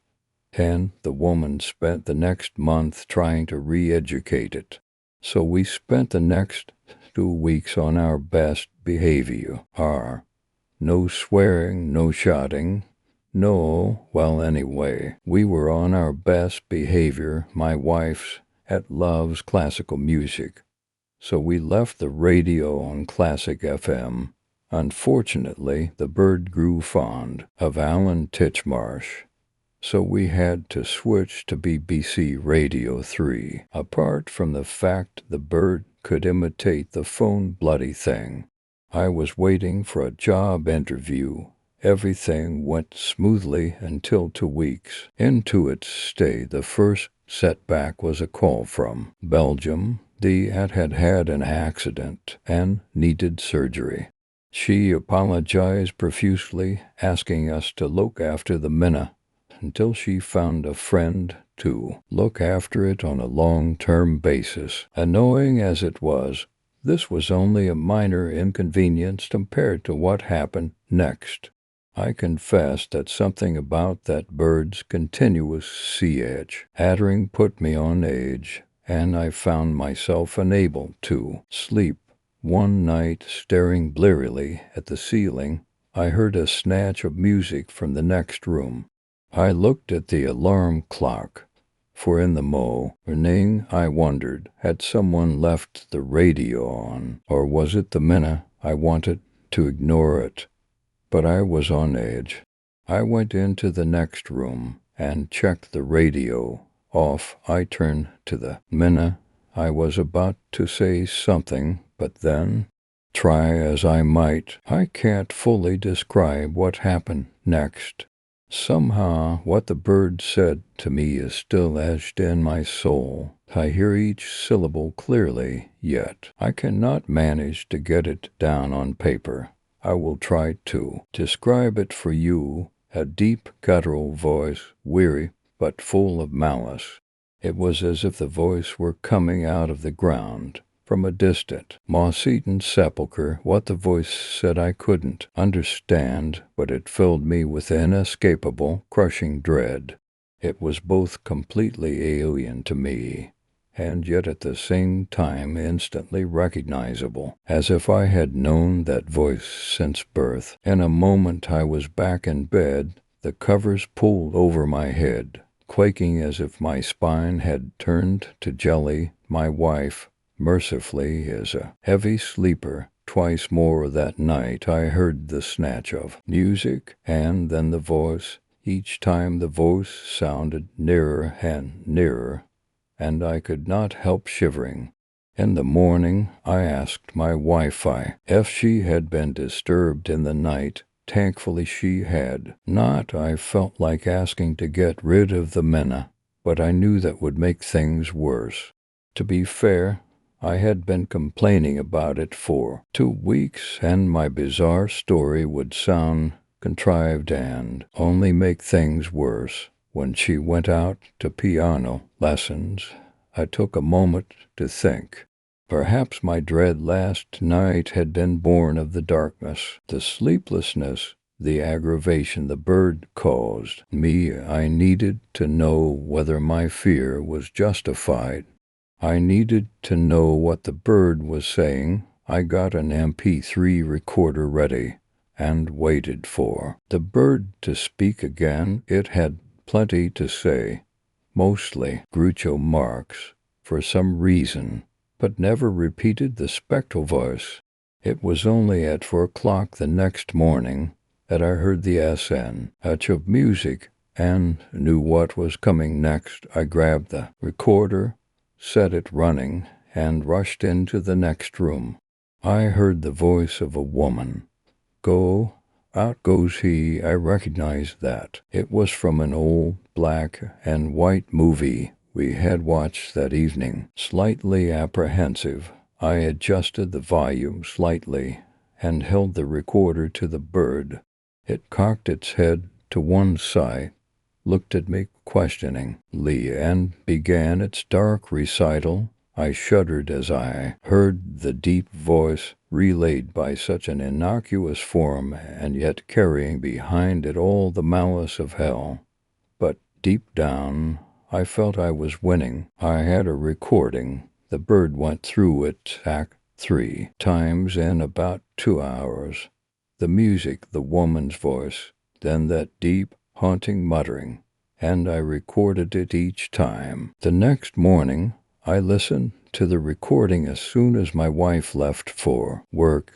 and the woman spent the next month trying to re-educate it. So we spent the next 2 weeks on our best behavior. No swearing, no shouting. No, well, anyway, we were on our best behavior. My wife's loves classical music, so we left the radio on classic FM. Unfortunately, the bird grew fond of Alan Titchmarsh, so we had to switch to BBC Radio 3. Apart from the fact the bird could imitate the phone bloody thing, I was waiting for a job interview. Everything went smoothly until 2 weeks into its stay. The first setback was a call from Belgium. The aunt had had an accident and needed surgery. She apologized profusely, asking us to look after the minna until she found a friend to look after it on a long-term basis. Annoying as it was, this was only a minor inconvenience compared to what happened next. I confess that something about that bird's continuous chattering put me on edge, and I found myself unable to sleep. One night, staring blearily at the ceiling, I heard a snatch of music from the next room. I looked at the alarm clock, for in the morning, I wondered, had someone left the radio on, or was it the minna? I wanted to ignore it, but I was on edge. I went into the next room and checked the radio off. I turned to the minna. I was about to say something, but then, try as I might, I can't fully describe what happened next. Somehow, what the bird said to me is still etched in my soul. I hear each syllable clearly, yet I cannot manage to get it down on paper. I will try to describe it for you. A deep, guttural voice, weary but full of malice. It was as if the voice were coming out of the ground, from a distant, moss-eaten sepulchre. What the voice said I couldn't understand, but it filled me with inescapable, crushing dread. It was both completely alien to me and yet at the same time instantly recognizable, as if I had known that voice since birth. In a moment I was back in bed, the covers pulled over my head, quaking as if my spine had turned to jelly. My wife, mercifully, is a heavy sleeper. Twice more that night I heard the snatch of music, and then the voice. Each time the voice sounded nearer and nearer, and I could not help shivering. In the morning I asked my Wi-Fi if she had been disturbed in the night. Thankfully she had not. I felt like asking to get rid of the Mena, but I knew that would make things worse. To be fair, I had been complaining about it for 2 weeks, and my bizarre story would sound contrived and only make things worse. When she went out to piano lessons, I took a moment to think. Perhaps my dread last night had been born of the darkness, the sleeplessness, the aggravation the bird caused me. I needed to know whether my fear was justified. I needed to know what the bird was saying. I got an MP3 recorder ready and waited for the bird to speak again. It had plenty to say, mostly Groucho Marx, for some reason, but never repeated the spectral voice. It was only at 4 o'clock the next morning that I heard the touch of music and knew what was coming next. I grabbed the recorder, set it running, and rushed into the next room. I heard the voice of a woman. Go, out goes he. I recognized that. It was from an old black and white movie we had watched that evening. Slightly apprehensive, I adjusted the volume slightly and held the recorder to the bird. It cocked its head to one side, looked at me questioningly, and began its dark recital. I shuddered as I heard the deep voice relayed by such an innocuous form, and yet carrying behind it all the malice of hell. But deep down, I felt I was winning. I had a recording. The bird went through it act 3 times in about 2 hours. The music, the woman's voice, then that deep, haunting muttering, and I recorded it each time. The next morning, I listened to the recording as soon as my wife left for work.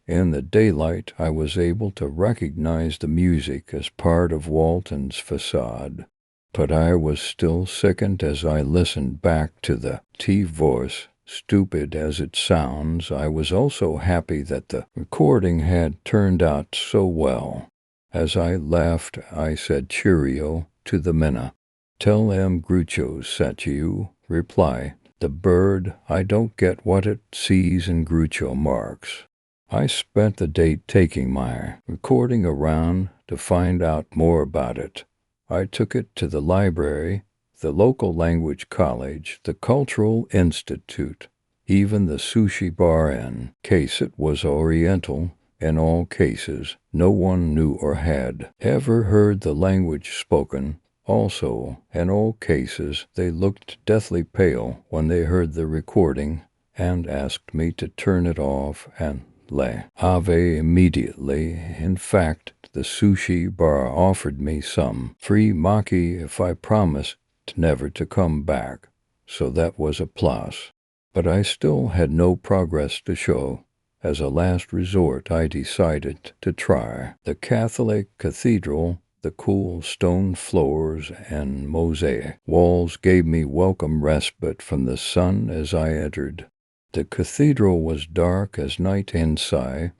In the daylight, I was able to recognize the music as part of Walton's facade, but I was still sickened as I listened back to the voice. Stupid as it sounds, I was also happy that the recording had turned out so well. As I left, I said cheerio to the Mena. Tell them Groucho sent you. Reply, the bird. I don't get what it sees in Groucho Marx. I spent the day taking my recording around to find out more about it. I took it to the library, the local language college, the Cultural Institute, even the sushi bar. In case it was Oriental. In all cases, no one knew or had ever heard the language spoken. Also, in all cases, they looked deathly pale when they heard the recording and asked me to turn it off and leave immediately. In fact, the sushi bar offered me some free maki if I promised never to come back, so that was a plus. But I still had no progress to show. As a last resort, I decided to try the Catholic cathedral. The cool stone floors and mosaic walls gave me welcome respite from the sun as I entered. The cathedral was dark as night inside,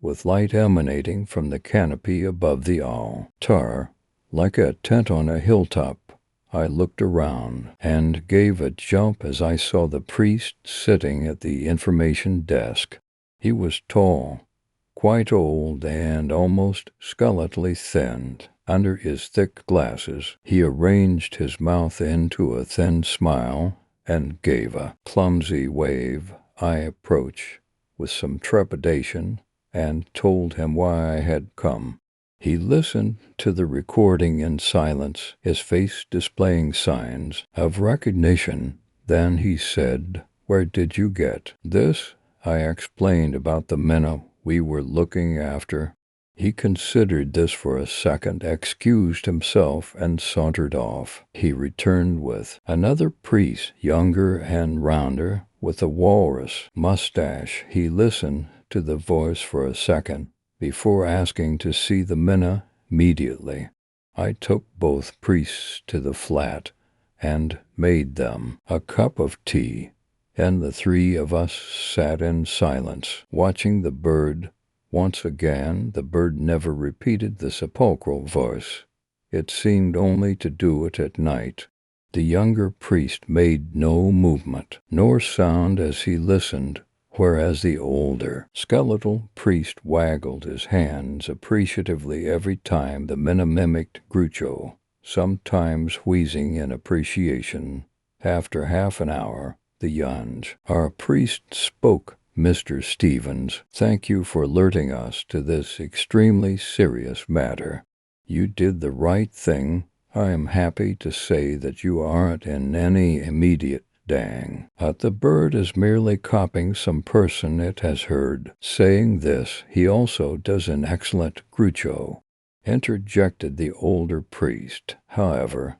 with light emanating from the canopy above the altar, like a tent on a hilltop. I looked around and gave a jump as I saw the priest sitting at the information desk. He was tall, quite old, and almost skeletally thin. Under his thick glasses, he arranged his mouth into a thin smile and gave a clumsy wave. I approached with some trepidation and told him why I had come. He listened to the recording in silence, his face displaying signs of recognition. Then he said, "Where did you get this?" I explained about the minnow we were looking after. He considered this for a second, excused himself, and sauntered off. He returned with another priest, younger and rounder, with a walrus mustache. He listened to the voice for a second before asking to see the minnow immediately. I took both priests to the flat and made them a cup of tea, and the three of us sat in silence, watching the bird. Once again, the bird never repeated the sepulchral voice. It seemed only to do it at night. The younger priest made no movement, nor sound as he listened, whereas the older, skeletal priest waggled his hands appreciatively every time the minnow mimicked Groucho, sometimes wheezing in appreciation. After half an hour, the yunge, our priest, spoke. "Mr. Stevens, thank you for alerting us to this extremely serious matter. You did the right thing. I am happy to say that you aren't in any immediate dang. The bird is merely copying some person it has heard." Saying this, he also does an excellent Groucho, interjected the older priest. "However,"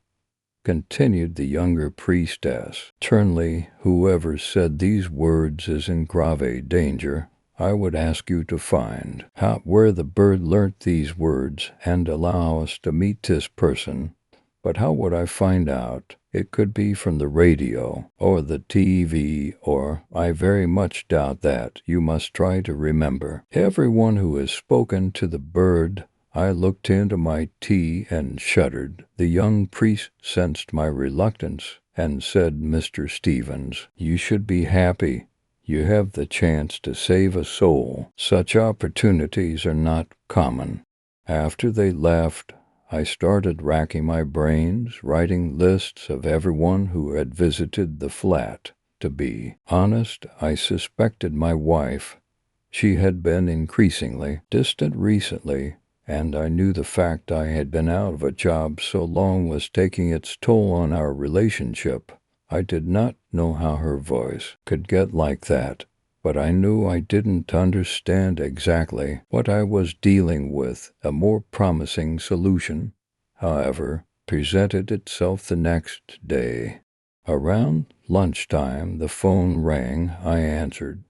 continued the younger priestess, sternly, "whoever said these words is in grave danger. I would ask you to find out where the bird learnt these words and allow us to meet this person." "But how would I find out? It could be from the radio or the TV, or I very much doubt that. You must try to remember everyone who has spoken to the bird." I looked into my tea and shuddered. The young priest sensed my reluctance and said, "Mr. Stevens, you should be happy. You have the chance to save a soul. Such opportunities are not common." After they left, I started racking my brains, writing lists of everyone who had visited the flat. To be honest, I suspected my wife. She had been increasingly distant recently, and I knew the fact I had been out of a job so long was taking its toll on our relationship. I did not know how her voice could get like that, but I knew I didn't understand exactly what I was dealing with. A more promising solution, however, presented itself the next day. Around lunchtime, the phone rang. I answered,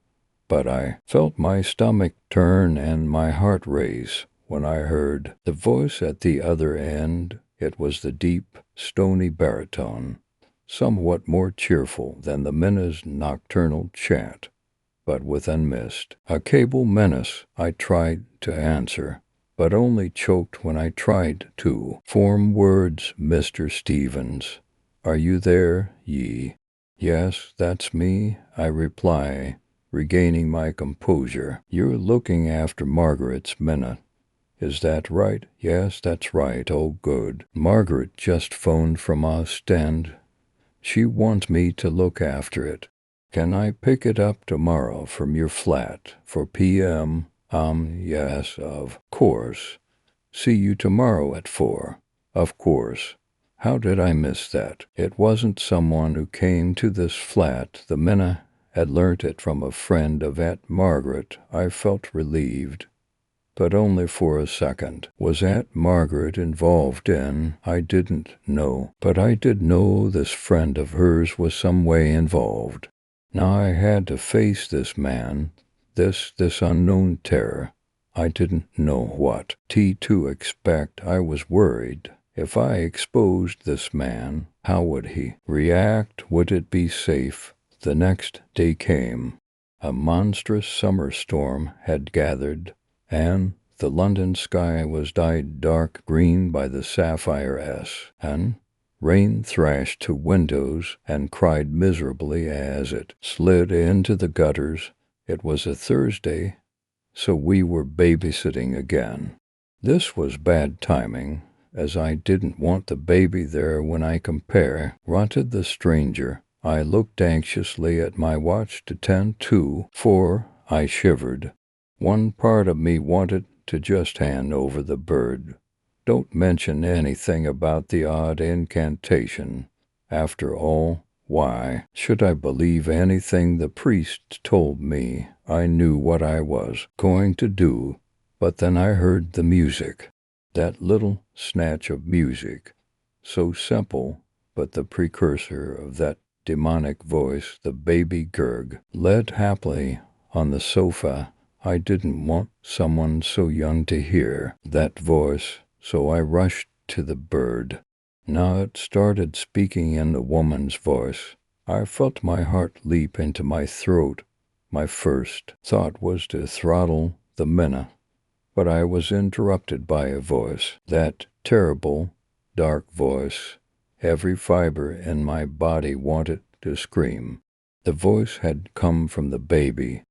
but I felt my stomach turn and my heart race when I heard the voice at the other end. It was the deep, stony baritone, somewhat more cheerful than the minnow's nocturnal chant, but with unmissed a cable menace. I tried to answer, but only choked when I tried to form words. "Mr. Stevens, are you there, ye?" "Yes, that's me," I reply, regaining my composure. "You're looking after Margaret's minnow. Is that right?" "Yes, that's right." "Oh, good. Margaret just phoned from Ostend. She wants me to look after it. Can I pick it up tomorrow from your flat for p.m.? Yes, of course. See you tomorrow at 4. Of course. How did I miss that? It wasn't someone who came to this flat. The minnow had learnt it from a friend of Aunt Margaret. I felt relieved, but only for a second. Was Aunt Margaret involved in? I didn't know, but I did know this friend of hers was some way involved. Now I had to face this man, this unknown terror. I didn't know what to expect. I was worried. If I exposed this man, how would he react? Would it be safe? The next day came. A monstrous summer storm had gathered, and the London sky was dyed dark green by the sapphire and rain thrashed to windows and cried miserably as it slid into the gutters. It was a Thursday, so we were babysitting again. This was bad timing, as I didn't want the baby there when I confronted the stranger. I looked anxiously at my watch to 10 to 4. I shivered. One part of me wanted to just hand over the bird. Don't mention anything about the odd incantation. After all, Why should I believe anything the priest told me? I knew what I was going to do, but then I heard the music, that little snatch of music, so simple, but the precursor of that demonic voice the baby Gerg led happily on the sofa. I didn't want someone so young to hear that voice, so I rushed to the bird. Now it started speaking in the woman's voice. I felt my heart leap into my throat. My first thought was to throttle the minnow, but I was interrupted by a voice, that terrible, dark voice. Every fiber in my body wanted to scream. The voice had come from the baby,